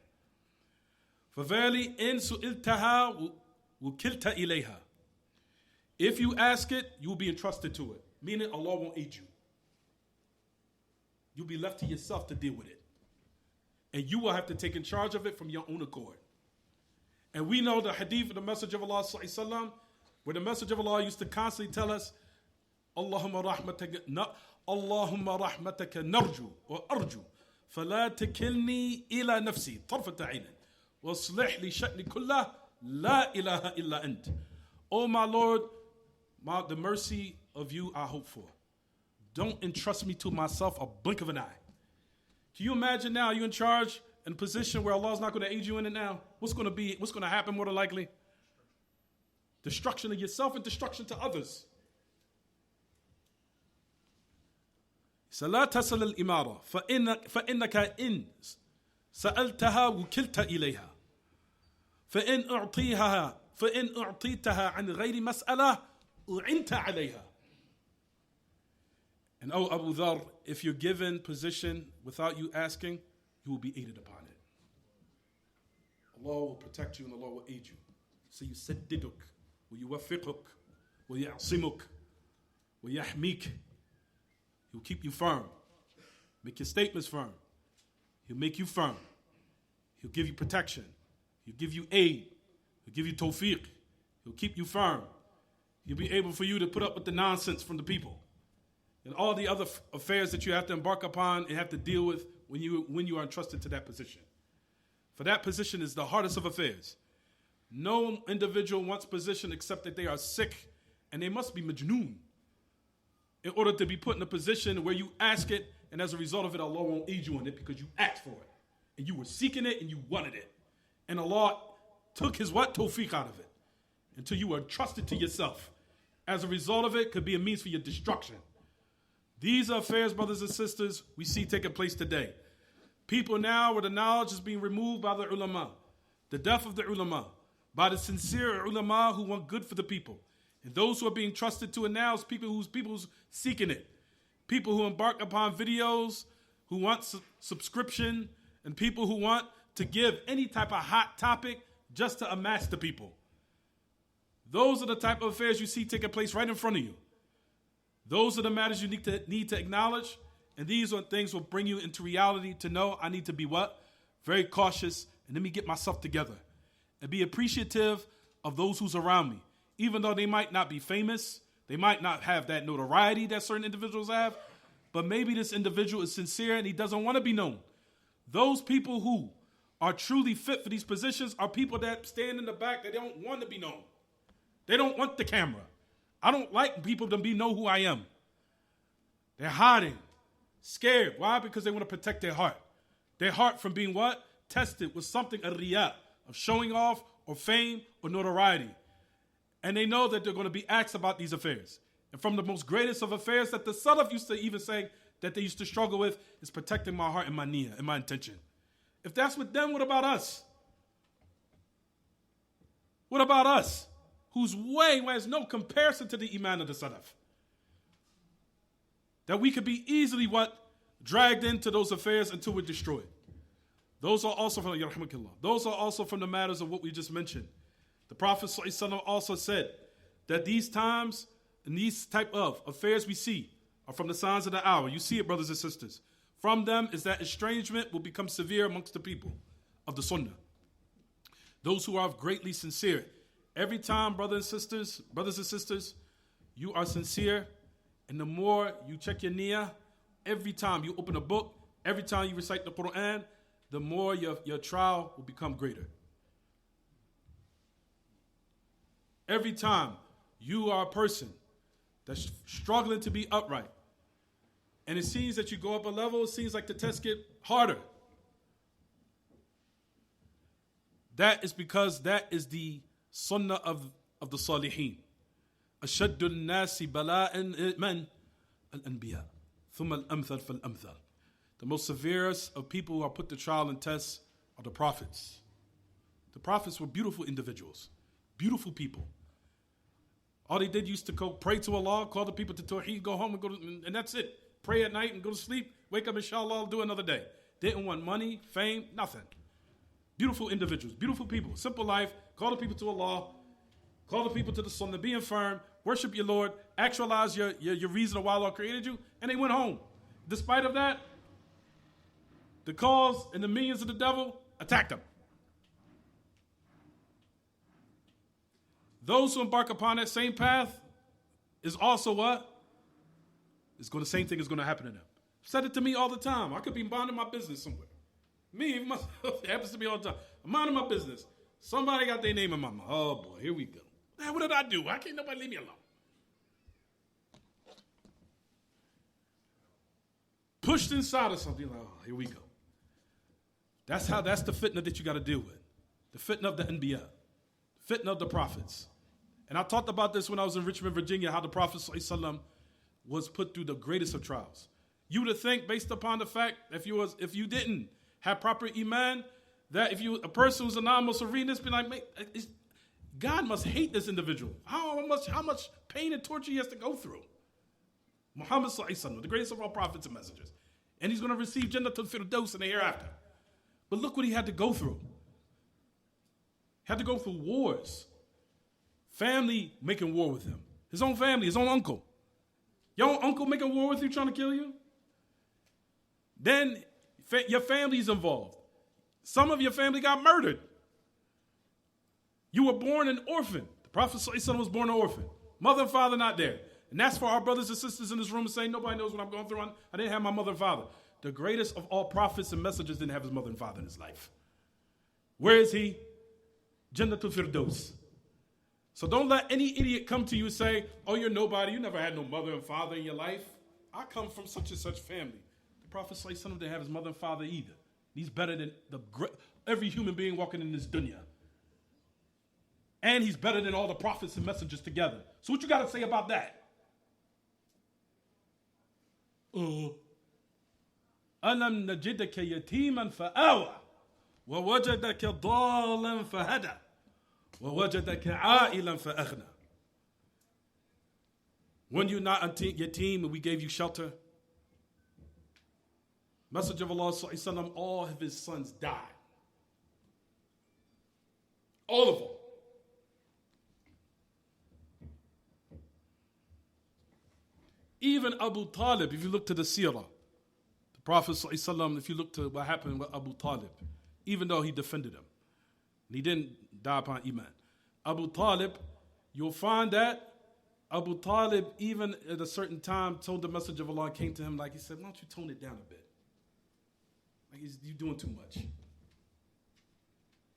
For verily, in su'iltaha wukilta ilayha. If you ask it, you will be entrusted to it. Meaning Allah won't aid you. You'll be left to yourself to deal with it. And you will have to take in charge of it from your own accord. And we know the hadith of the Messenger of Allah ﷺ, where the Messenger of Allah used to constantly tell us, Allahumma rahmataka narju wa arju, fala takilni ila nafsi, tarfata aynin, wa aslih li sha'ni kullah, la ilaha illa ant. Oh my Lord, the mercy of you I hope for. Don't entrust me to myself a blink of an eye. Can you imagine now you're in charge in a position where Allah's not going to aid you in it now? What's going to happen more than likely? Destruction of yourself and destruction to others. فلا تصل الإمارة فإنك إن سألتها وكلت إليها فإن أعطيتها عن غير مسألة أعنت عليها. And oh Abu Dharr, if you're given position without you asking, you will be aided upon it. Allah will protect you and Allah will aid you. So you saddiduk, wa yuwaffiquk, wa ya'simuk, wa yahmik. He'll keep you firm. Make your statements firm. He'll make you firm. He'll give you protection. He'll give you aid. He'll give you tawfiq. He'll keep you firm. He'll be able for you to put up with the nonsense from the people. And all the other affairs that you have to embark upon and have to deal with when you are entrusted to that position. For that position is the hardest of affairs. No individual wants position except that they are sick and they must be majnoon in order to be put in a position where you ask it, and as a result of it, Allah won't aid you in it because you asked for it. And you were seeking it and you wanted it. And Allah took his tawfiq out of it until you were entrusted to yourself. As a result of it, could be a means for your destruction. These are affairs, brothers and sisters, we see taking place today. People now where the knowledge is being removed by the ulama, the death of the ulama, by the sincere ulama who want good for the people. And those who are being trusted to it now is people who's seeking it. People who embark upon videos, who want subscription, and people who want to give any type of hot topic just to amass the people. Those are the type of affairs you see taking place right in front of you. Those are the matters you need to acknowledge, and these are things will bring you into reality to know I need to be what? Very cautious, and let me get myself together. And be appreciative of those who's around me. Even though they might not be famous, they might not have that notoriety that certain individuals have, but maybe this individual is sincere and he doesn't want to be known. Those people who are truly fit for these positions are people that stand in the back, they don't want to be known. They don't want the camera. I don't like people to know who I am. They're hiding. Scared. Why? Because they want to protect their heart. Their heart from being what? Tested with something, a riyah, of showing off or fame or notoriety. And they know that they're going to be asked about these affairs. And from the most greatest of affairs that the Salaf used to even say that they used to struggle with is protecting my heart and my niyyah and my intention. If that's with them, what about us? What about us? Whose way has no comparison to the iman of the Salaf. That we could be easily what? Dragged into those affairs until we're destroyed. Those are also from the matters of what we just mentioned. The Prophet ﷺ also said that these times and these type of affairs we see are from the signs of the hour. You see it, brothers and sisters. From them is that estrangement will become severe amongst the people of the Sunnah. Those who are greatly sincere. Every time, brothers and sisters, you are sincere, and the more you check your niyyah, every time you open a book, every time you recite the Quran, the more your trial will become greater. Every time you are a person that's struggling to be upright, and it seems that you go up a level, it seems like the tests get harder. That is because that is the sunnah of the salihin. أشد الناس بلاء من الأنبياء ثم الأمثل فالأمثل. The most severest of people who are put to trial and tests are the prophets. The prophets were beautiful individuals, beautiful people. All they did used to go pray to Allah, call the people to Tawheed, go home and that's it. Pray at night and go to sleep, wake up, inshallah, I'll do another day. Didn't want money, fame, nothing. Beautiful individuals, beautiful people, simple life, call the people to Allah, call the people to the Sunnah, be firm, worship your Lord, actualize your reason of why Allah created you, and they went home. Despite of that, the cause and the minions of the devil attacked them. Those who embark upon that same path is also what? The same thing is going to happen to them. Said it to me all the time. I could be minding my business somewhere. Me, myself, it happens to me all the time. I'm minding my business. Somebody got their name in my mouth. Oh boy, here we go. Man, what did I do? Why can't nobody leave me alone? Pushed inside of something, like, oh, here we go. That's the fitna that you got to deal with. The fitna of the Anbiya. Fitna of the prophets. And I talked about this when I was in Richmond, Virginia, how the Prophet ﷺ was put through the greatest of trials. You would think, based upon the fact, if you didn't have proper iman, that if you a person who's a non-Muslim reading this, be like, God must hate this individual. How much pain and torture he has to go through. Muhammad ﷺ, the greatest of all prophets and messengers. And he's going to receive Jannatul Firdaus in the hereafter. But look what he had to go through. Had to go through wars. Family making war with him. His own family, his own uncle. Your own uncle making war with you, trying to kill you? Then your family's involved. Some of your family got murdered. You were born an orphan. The Prophet ﷺ was born an orphan. Mother and father not there. And that's for our brothers and sisters in this room to say, nobody knows what I'm going through. I didn't have my mother and father. The greatest of all prophets and messengers didn't have his mother and father in his life. Where is he? Jannatul Firdaus. So don't let any idiot come to you and say, oh, you're nobody. You never had no mother and father in your life. I come from such and such family. The Prophet ﷺ didn't have his mother and father either. He's better than every human being walking in this dunya. And he's better than all the prophets and messengers together. So what you got to say about that? أَلَمْ نَجِدَكَ يَتِيمًا فَآوَى وَوَجَدَكَ ضَالًا فَهَدَى وَوَجَدَكَ عَائِلًا فَأَغْنَى. When you're not yatim and we gave you shelter, Messenger of Allah ﷺ, all of his sons died. All of them. Even Abu Talib, if you look to the seerah, the Prophet ﷺ, if you look to what happened with Abu Talib, even though he defended him, and he didn't die upon Iman. Abu Talib, you'll find that Abu Talib, even at a certain time, told the Messenger of Allah, came to him like he said, why don't you tone it down a bit? Like you're doing too much.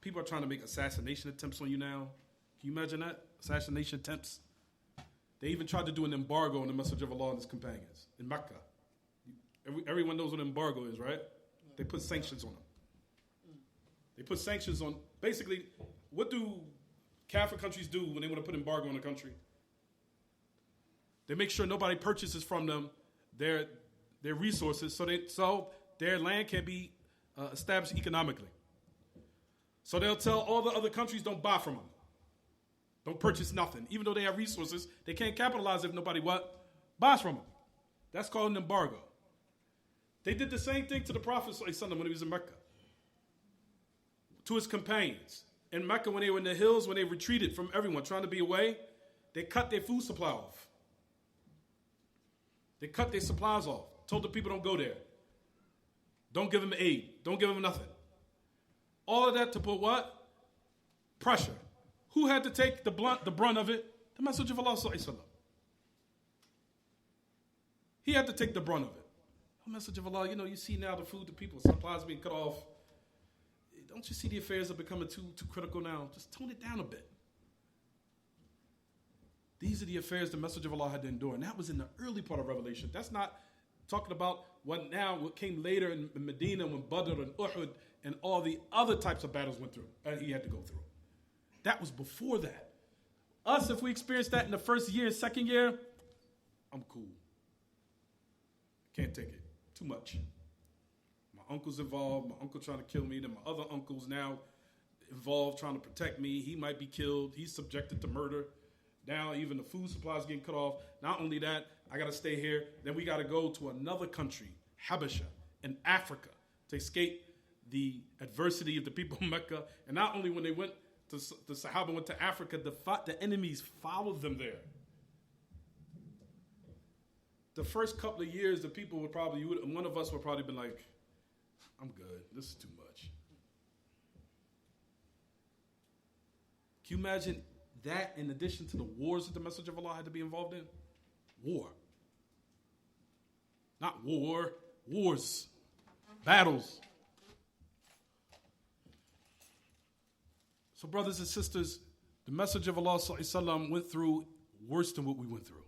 People are trying to make assassination attempts on you now. Can you imagine that? Assassination attempts. They even tried to do an embargo on the Messenger of Allah and his companions in Mecca. Everyone knows what an embargo is, right? They put sanctions on them. They put sanctions on, basically, what do Catholic countries do when they want to put embargo on a country? They make sure nobody purchases from them their resources, so their land can be established economically. So they'll tell all the other countries, don't buy from them. Don't purchase nothing. Even though they have resources, they can't capitalize if nobody buys from them. That's called an embargo. They did the same thing to the Prophet ﷺ when he was in Mecca. To his companions. In Mecca, when they were in the hills, when they retreated from everyone, trying to be away, they cut their food supply off. They cut their supplies off. Told the people, don't go there. Don't give them aid. Don't give them nothing. All of that to put what? Pressure. Who had to take the brunt of it? The Messenger of Allah sallallahu alaihi wasallam. He had to take the brunt of it. The Messenger of Allah, you see now the food, the people, supplies being cut off. Don't you see the affairs are becoming too critical now? Just tone it down a bit. These are the affairs the Messenger of Allah had to endure. And that was in the early part of Revelation. That's not talking about what came later in Medina when Badr and Uhud and all the other types of battles went through, and he had to go through. That was before that. Us, if we experienced that in the first year and second year, I'm cool. Can't take it. Too much. My uncle's involved. My uncle trying to kill me. Then my other uncle's now involved trying to protect me. He might be killed. He's subjected to murder. Now even the food supplies getting cut off. Not only that, I got to stay here. Then we got to go to another country, Habasha, in Africa, to escape the adversity of the people of Mecca. And not only when they went to the Sahaba went to Africa, the enemies followed them there. The first couple of years, the people would one of us would probably be like, I'm good. This is too much. Can you imagine that in addition to the wars that the Messenger of Allah had to be involved in? War. Not war. Wars. Battles. So brothers and sisters, the Messenger of Allah ﷺ went through worse than what we went through.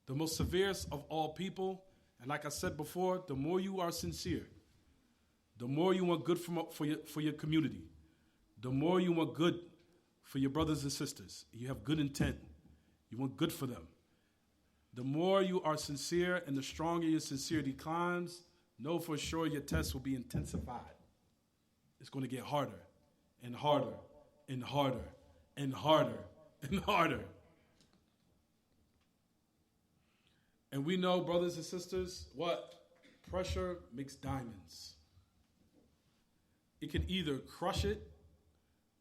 The most severest of all people, and like I said before, the more you are sincere, the more you want good for your community, the more you want good for your brothers and sisters, you have good intent, you want good for them. The more you are sincere and the stronger your sincerity climbs, know for sure your test will be intensified. It's going to get harder and harder and harder and harder and harder. And we know, brothers and sisters, what? Pressure makes diamonds. It can either crush it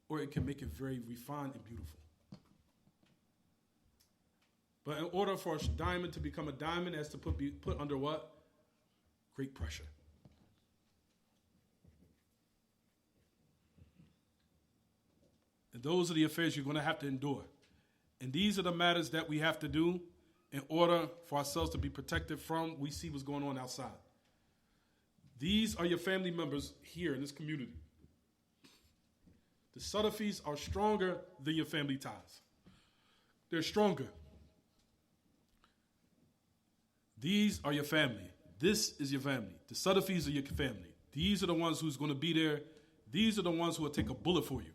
or it can make it very refined and beautiful. But in order for a diamond to become a diamond, it has to be put under what? Great pressure. And those are the affairs you're going to have to endure. And these are the matters that we have to do in order for ourselves to be protected from we see what's going on outside. These are your family members here in this community. The Salafis are stronger than your family ties. They're stronger. These are your family. This is your family. The Salafis are your family. These are the ones who's going to be there. These are the ones who will take a bullet for you.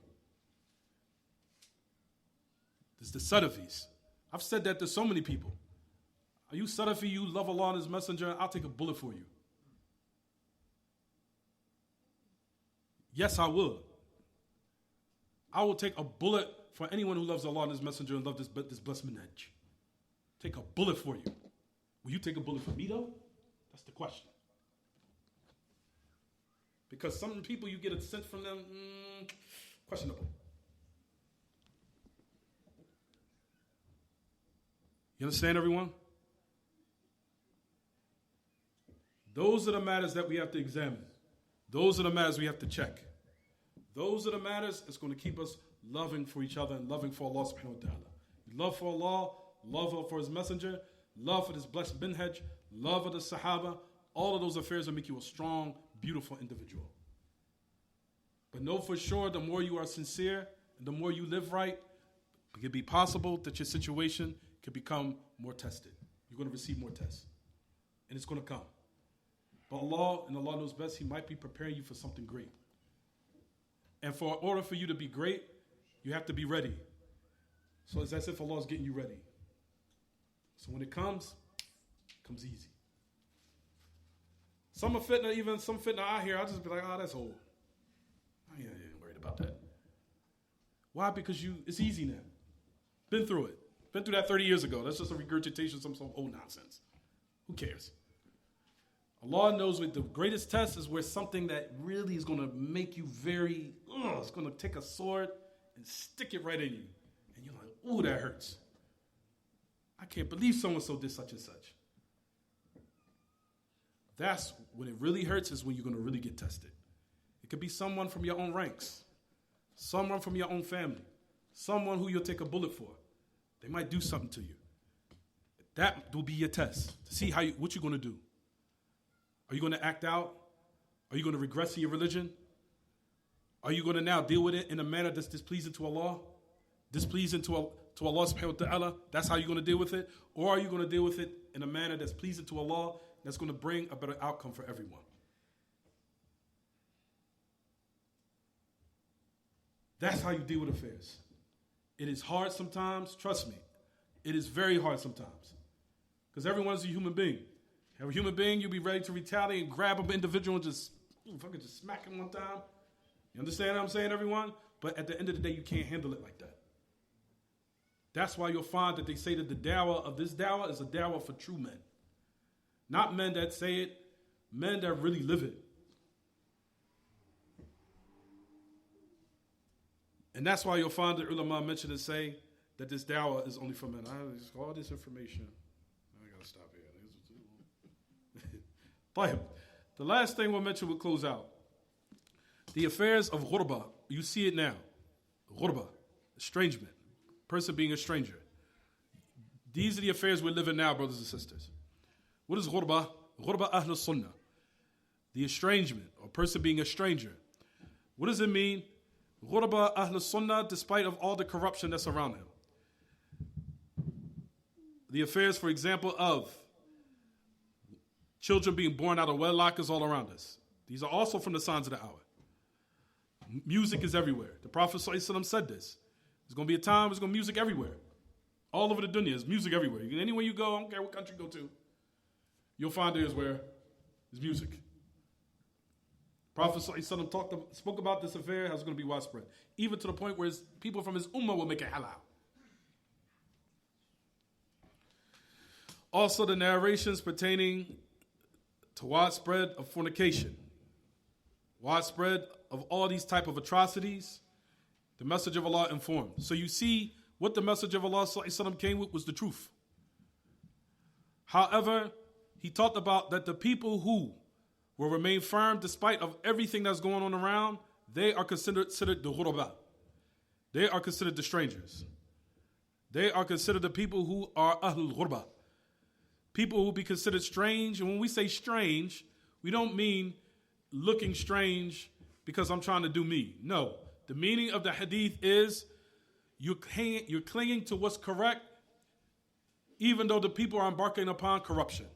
This is the Salafis. I've said that to so many people. Are you Salafi? You love Allah and His Messenger? I'll take a bullet for you. Yes, I will. I will take a bullet for anyone who loves Allah and His Messenger and loves this blessed minhaj. Take a bullet for you. Will you take a bullet for me, though? That's the question. Because some people, you get a sense from them, questionable. You understand, everyone? Those are the matters that we have to examine. Those are the matters we have to check. Those are the matters that's going to keep us loving for each other and loving for Allah subhanahu wa ta'ala. Love for Allah, love for His Messenger, love for this blessed minhaj, love of the Sahaba. All of those affairs will make you a strong, beautiful individual. But know for sure, the more you are sincere and the more you live right, it could be possible that your situation could become more tested. You're going to receive more tests. And it's going to come. But Allah, and Allah knows best, He might be preparing you for something great. And in order for you to be great, you have to be ready. So it's as if Allah is getting you ready. So when it comes easy. Some fitna I hear, I'll just be like, that's old. I ain't worried about that. Why? Because it's easy now. Been through it. Been through that 30 years ago. That's just a regurgitation of some old nonsense. Who cares? Allah knows what the greatest test is, where something that really is going to make you it's going to take a sword and stick it right in you. And you're like, ooh, that hurts. I can't believe so-and-so did such and such. That's when it really hurts, is when you're going to really get tested. It could be someone from your own ranks, someone from your own family, someone who you'll take a bullet for. They might do something to you. That will be your test to see what you're going to do. Are you going to act out? Are you going to regress in your religion? Are you going to now deal with it in a manner that's displeasing to Allah? Displeasing to Allah subhanahu wa ta'ala? That's how you're going to deal with it? Or are you going to deal with it in a manner that's pleasing to Allah, that's going to bring a better outcome for everyone? That's how you deal with affairs. It is hard sometimes, trust me. It is very hard sometimes. Because everyone is a human being. If you're a human being, you'll be ready to retaliate and grab an individual and just smack him one time. You understand what I'm saying, everyone? But at the end of the day, you can't handle it like that. That's why you'll find that they say that the dawah of this dawah is a dawah for true men. Not men that say it, men that really live it. And that's why you'll find the ulama mention and say that this dawah is only for men. I just all this information. I gotta stop here. The last thing we'll mention, we'll close out. The affairs of ghurba. You see it now. Ghurba, estrangement. Person being a stranger. These are the affairs we're living now, brothers and sisters. What is ghurba? Ghurba ahl sunnah. The estrangement, or person being a stranger. What does it mean? Ghurba ahl sunnah, despite of all the corruption that's around him. The affairs, for example, of children being born out of wedlock is all around us. These are also from the signs of the hour. Music is everywhere. The Prophet ﷺ said this. There's going to be a time there's going to be music everywhere. All over the dunya, there's music everywhere. Anywhere you go, I don't care what country you go to, you'll find there's music. Prophet ﷺ spoke about this affair, how it's going to be widespread. Even to the point where people from his ummah will make it halal. Also, the narrations pertaining to widespread of fornication, widespread of all these type of atrocities, the message of Allah informed. So you see, what the message of Allah came with was the truth. However, he talked about that the people who will remain firm despite of everything that's going on around, they are considered the ghuraba. They are considered the strangers. They are considered the people who are ahlul ghurba. People who will be considered strange. And when we say strange, we don't mean looking strange because I'm trying to do me. No. The meaning of the hadith is you're clinging to what's correct even though the people are embarking upon corruption.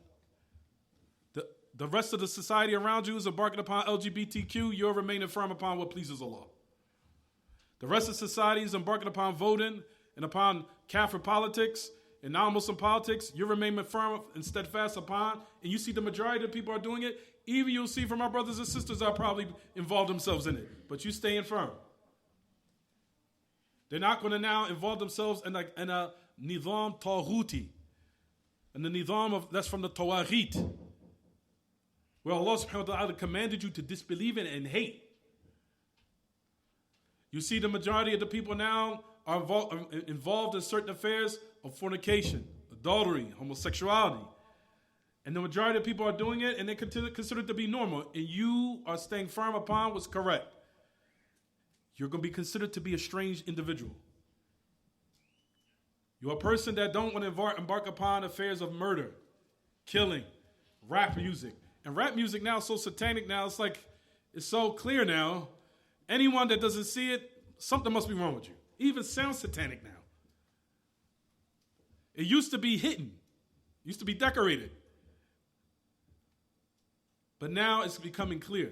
The rest of the society around you is embarking upon LGBTQ. You're remaining firm upon what pleases Allah. The rest of society is embarking upon voting and upon Kafir politics and non-Muslim politics. You're remaining firm and steadfast upon. And you see the majority of the people are doing it. Even you'll see from our brothers and sisters that are probably involved themselves in it. But you staying firm. They're not going to now involve themselves in a nidham taghuti. And the nidham that's from the tawaghit. Where Allah subhanahu wa ta'ala commanded you to disbelieve in and hate. You see the majority of the people now are involved in certain affairs of fornication, adultery, homosexuality. And the majority of people are doing it and they consider it to be normal. And you are staying firm upon what's correct. You're going to be considered to be a strange individual. You're a person that don't want to embark upon affairs of murder, killing, rap music. And rap music now is so satanic now, it's so clear now. Anyone that doesn't see it, something must be wrong with you. It even sounds satanic now. It used to be hidden. It used to be decorated. But now it's becoming clear.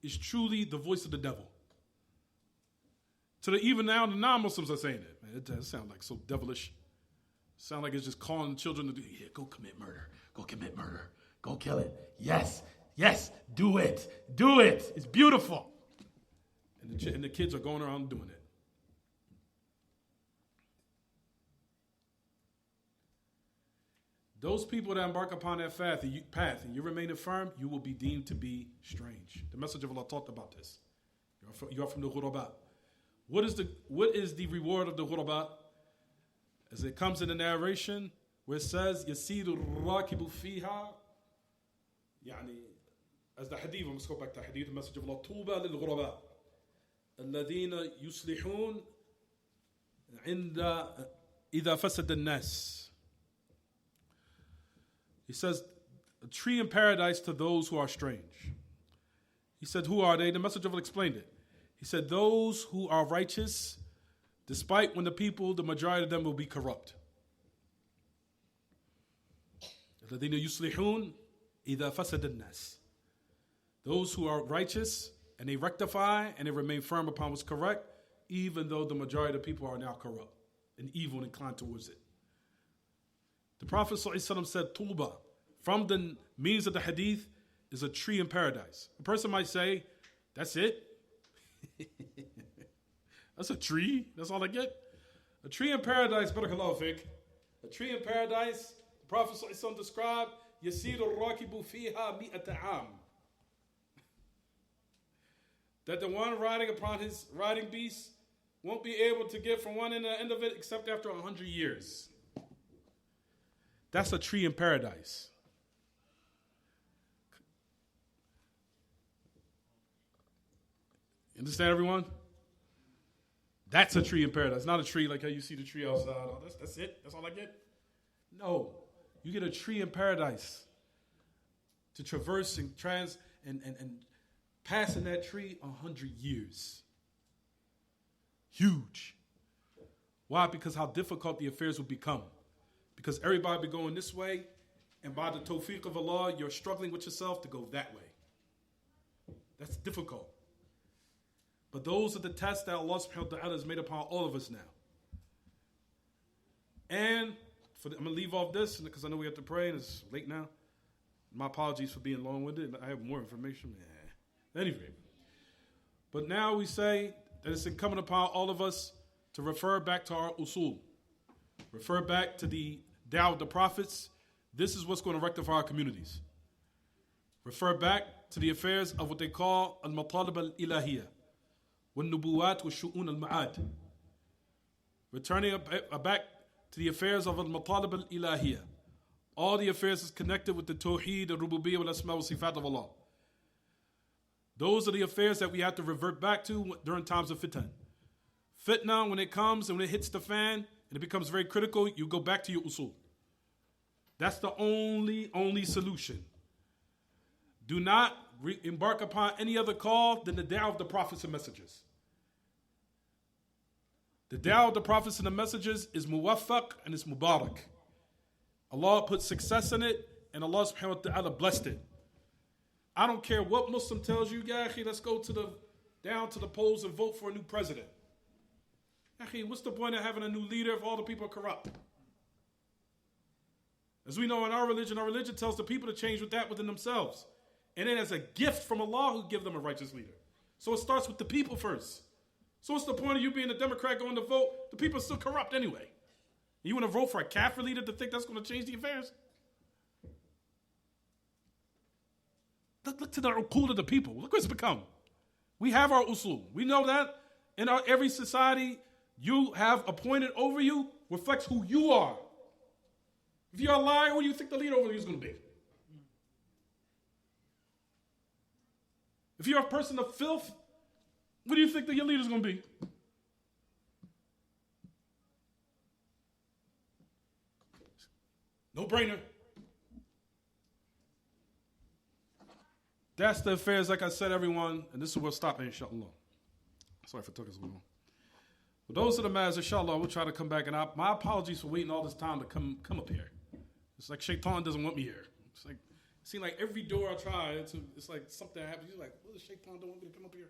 It's truly the voice of the devil. Even now, the non-Muslims are saying it. Man, it does sound like so devilish. Sound like it's just calling children to do, yeah, go commit murder. Go commit murder. Go kill it. Yes, do it. Do it. It's beautiful. And the kids are going around doing it. Those people that embark upon that path and you remain firm, you will be deemed to be strange. The Messenger of Allah talked about this. You are from the ghuraba. What is the reward of the ghuraba? As it comes in the narration where it says, يَسِيرُ الرَّاكِبُ فِيهَا يعني, as the hadith, let's go back to the hadith, the Messenger of Allah, طُوبَى لِلْغُرَبَاء الَّذِينَ يُصْلِحُونَ عِنْدَ إِذَا فَسَدَ النَّاسِ. He says, a tree in paradise to those who are strange. He said, who are they? The Messenger of Allah explained it. He said, those who are righteous, despite when the majority of them will be corrupt. الَّذِينَ يُصْلِحُونَ إِذَا فَسَدَ النَّاسِ. Those who are righteous and they rectify and they remain firm upon what's correct, even though the majority of the people are now corrupt and evil and inclined towards it. The Prophet ﷺ said, Tuba, from the meanings of the hadith, is a tree in paradise. A person might say, that's it? That's a tree? That's all I get? A tree in paradise, barakallahu fiqh. A tree in paradise, the Prophet ﷺ described, يَسِيرُ الرَّاكِبُ فِيهَا مِئَةَ عَامٍ. That the one riding upon his riding beast won't be able to get from one end to the end of it except after 100 years. That's a tree in paradise. Understand, everyone? That's a tree in paradise. Not a tree like how you see the tree outside. Oh, that's it? That's all I get? No. You get a tree in paradise to traverse and pass in that tree 100 years. Huge. Why? Because how difficult the affairs will become. Because everybody will be going this way, and by the tawfiq of Allah, you're struggling with yourself to go that way. That's difficult. But those are the tests that Allah subhanahu wa ta'ala has made upon all of us now. And I'm going to leave off this because I know we have to pray and it's late now. My apologies for being long-winded. I have more information. Anyway. But now we say that it's incumbent upon all of us to refer back to our usul. Refer back to the da'wah of the prophets. This is what's going to rectify our communities. Refer back to the affairs of what they call al-matalib al-ilahiyya, wal-nubuwat wa-shu'un al-ma'ad. Returning back to the affairs of al-matalib al-ilahiyya. All the affairs is connected with the tawheed, the rububiyyah, wal-asma wa-sifat of Allah. Those are the affairs that we have to revert back to during times of fitna. Fitna, when it comes and when it hits the fan and it becomes very critical, you go back to your usul. That's the only solution. Do not embark upon any other call than the da'wah of the prophets and messengers. The da'wah of the prophets and the messengers is muwaffaq and it's mubarak. Allah put success in it and Allah subhanahu wa ta'ala blessed it. I don't care what Muslim tells you, Yahi, let's go down to the polls and vote for a new president. Yahi, what's the point of having a new leader if all the people are corrupt? As we know in our religion tells the people to change within themselves. And then as a gift from Allah who give them a righteous leader. So it starts with the people first. So what's the point of you being a Democrat going to vote? The people are still corrupt anyway. You want to vote for a kafir leader to think that's going to change the affairs? Look to the uqul of the people. Look what it's become. We have our usul. We know that in every society, you have appointed over you reflects who you are. If you're a liar, who do you think the leader over you is going to be? If you're a person of filth, what do you think that your leader is going to be? No brainer. That's the affairs, like I said, everyone, and this is where we'll stop, inshallah. Sorry if it took us a little long. But those are the matters, inshallah, we'll try to come back. And my apologies for waiting all this time to come up here. It's like Shaitan doesn't want me here. It's like Seems like every door I try, it's like something happens. You're like, what does Shaykh don't want me to come up here?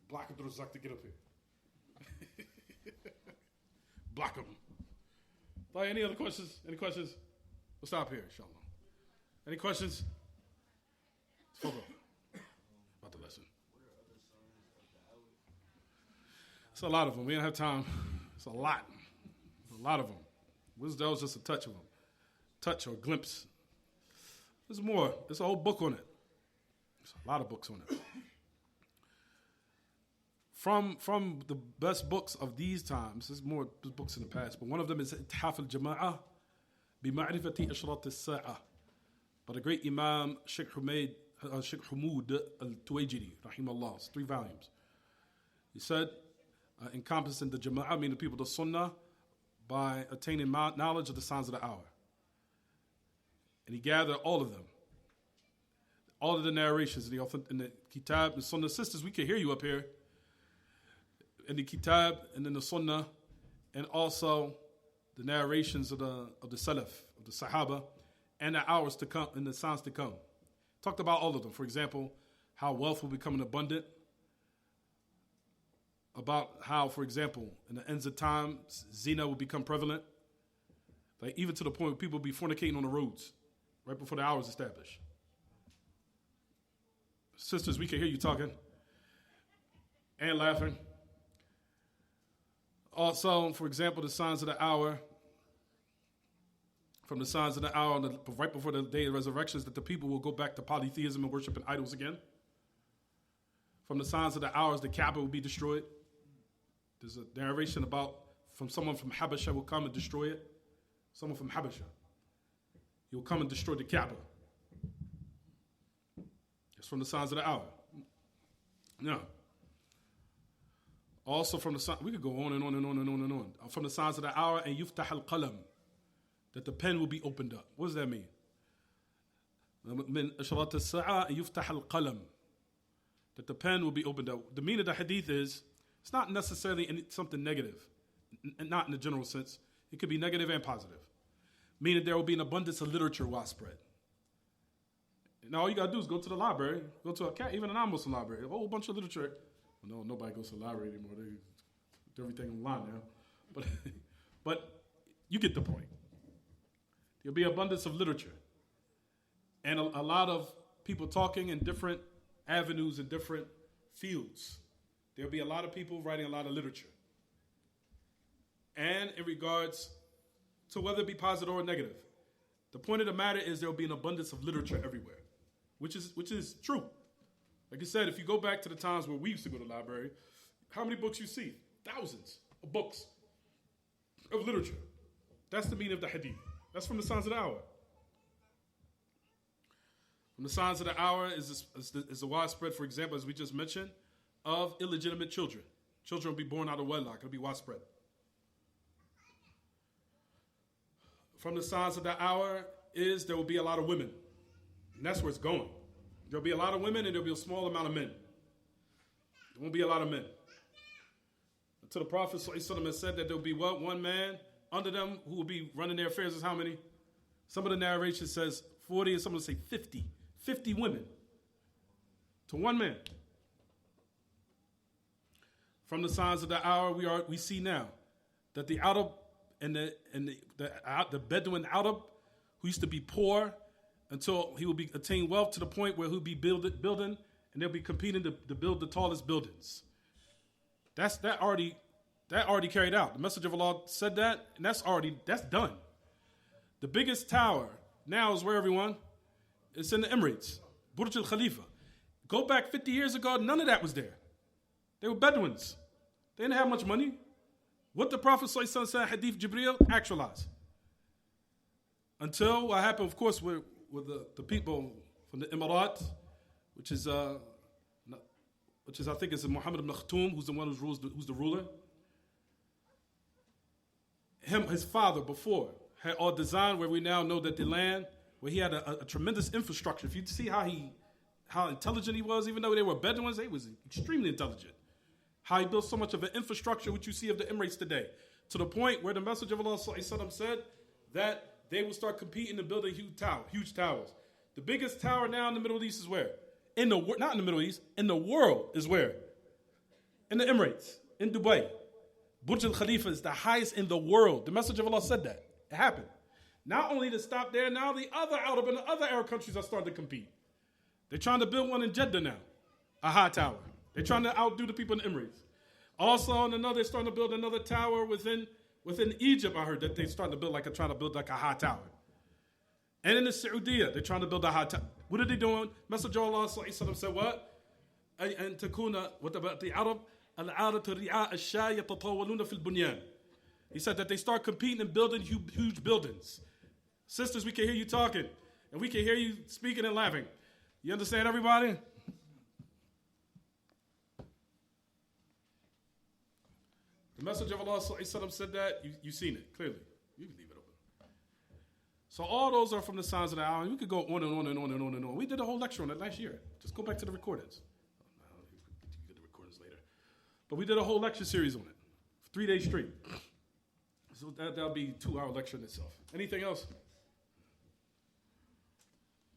Block Abdur-Razzaq to get up here. Block him. Like, any other questions? Any questions? We'll stop here, inshallah. Any questions? About the lesson. It's a lot of them. We don't have time. It's a lot. A lot of them. That was just a touch of them. Touch or glimpse. There's more. There's a whole book on it. There's a lot of books on it. From the best books of these times, there's more books in the past, but one of them is Ithaf al-Jama'ah بمعرفة إشراط الساعة by the great Imam Shaykh Hamoud al-Tuwaijiri, rahimahullah. It's 3 volumes. He said, encompassing the Jama'ah, meaning the people of the Sunnah, by attaining knowledge of the signs of the hour. And he gathered all of them. All of the narrations in the Kitab and Sunnah. Sisters, we can hear you up here. In the Kitab and in the Sunnah, and also the narrations of the Salaf, of the Sahaba, and the hours to come, and the signs to come. Talked about all of them. For example, how wealth will become abundant. About how, for example, in the ends of time, zina will become prevalent. Like even to the point where people will be fornicating on the roads right before the hour is established. Sisters, we can hear you talking and laughing. Also, for example, the signs of the hour. From the signs of the hour, right before the day of resurrection, is that the people will go back to polytheism and worshiping idols again. From the signs of the hours, the Kaaba will be destroyed. There's a narration about from someone from Habasha will come and destroy it. Someone from Habasha. He will come and destroy the Kaaba. It's from the signs of the hour. Now, also from the sign, we could go on and on and on and on and on. From the signs of the hour, and yuftah al-qalam, that the pen will be opened up. What does that mean? Min ashrat al-sa'a yuftah al-qalam, that the pen will be opened up. The meaning of the hadith is, it's not necessarily something negative, not in the general sense. It could be negative and positive. Meaning there will be an abundance of literature widespread. Now all you got to do is go to the library, go to even a non-Muslim library, a whole bunch of literature. Well, no, nobody goes to the library anymore. They do everything online now. But you get the point. There'll be abundance of literature. And a lot of people talking in different avenues and different fields. There'll be a lot of people writing a lot of literature. And in regards to whether it be positive or negative, the point of the matter is there will be an abundance of literature everywhere, which is true. Like I said, if you go back to the times where we used to go to the library, how many books you see? Thousands of books of literature. That's the meaning of the hadith. That's from the signs of the hour. From the signs of the hour is the widespread, for example, as we just mentioned, of illegitimate children. Children will be born out of wedlock. It'll be widespread. From the signs of the hour is there will be a lot of women. And that's where it's going. There'll be a lot of women and there'll be a small amount of men. There won't be a lot of men. Until the Prophet ﷺ has said that there'll be what? One man under them who will be running their affairs is how many? Some of the narration says 40 and some will say 50. 50 women to one man. From the signs of the hour we see now that the Arab and the Bedouin Arab who used to be poor until he will be attain wealth to the point where he'll be building and they'll be competing to build the tallest buildings. That already carried out. The Messenger of Allah said that, and that's done. The biggest tower now is where everyone? It's in the Emirates, Burj Al Khalifa. Go back 50 years ago, none of that was there. They were Bedouins. They didn't have much money. What the Prophet ﷺ said, Hadith Jibreel, actualized. Until what happened, of course, with the people from the Emirat, which is I think is Muhammad ibn Khattum, who's the one who's the ruler. His father before had all designed where we now know that the land, where he had a tremendous infrastructure. If you see how intelligent he was, even though they were Bedouins, they was extremely intelligent. How he built so much of an infrastructure, which you see of the Emirates today, to the point where the Messenger of Allah said that they will start competing and building huge towers. The biggest tower now in the Middle East is where? Not in the Middle East, in the world is where? In the Emirates, in Dubai. Burj Al Khalifa is the highest in the world. The Messenger of Allah said that. It happened. Not only to stop there, now the other Arab countries are starting to compete. They're trying to build one in Jeddah now, a high tower. They're trying to outdo the people in the Emirates. Also, they're starting to build another tower within Egypt. I heard that they're starting to build like a high tower. And in the Saudiya, they're trying to build a high tower. What are they doing? Messenger of Allah said what? And takuna, what about the Arab? Al-'adatu ri'a ash-shay yatatawaluna fil bunyan. He said that they start competing and building huge buildings. Sisters, we can hear you talking, and we can hear you speaking and laughing. You understand, everybody? The Messenger of Allah said that. You've seen it, clearly. You can leave it open. So all those are from the signs of the hour. We could go on and on and on and on and on. We did a whole lecture on it last year. Just go back to the recordings. You get the recordings later. But we did a whole lecture series on it. 3 days straight. So that'll be a 2-hour lecture in itself. Anything else?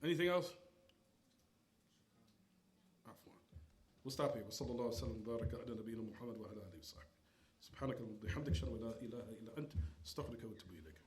Anything else? We'll stop here. وصلى الله وسلم وبارك على نبينا محمد وعلى آله وصحبه. سبحانك اللهم وبحمدك أشهد أن لا إله إلا أنت أستغفرك وأتوب إليك.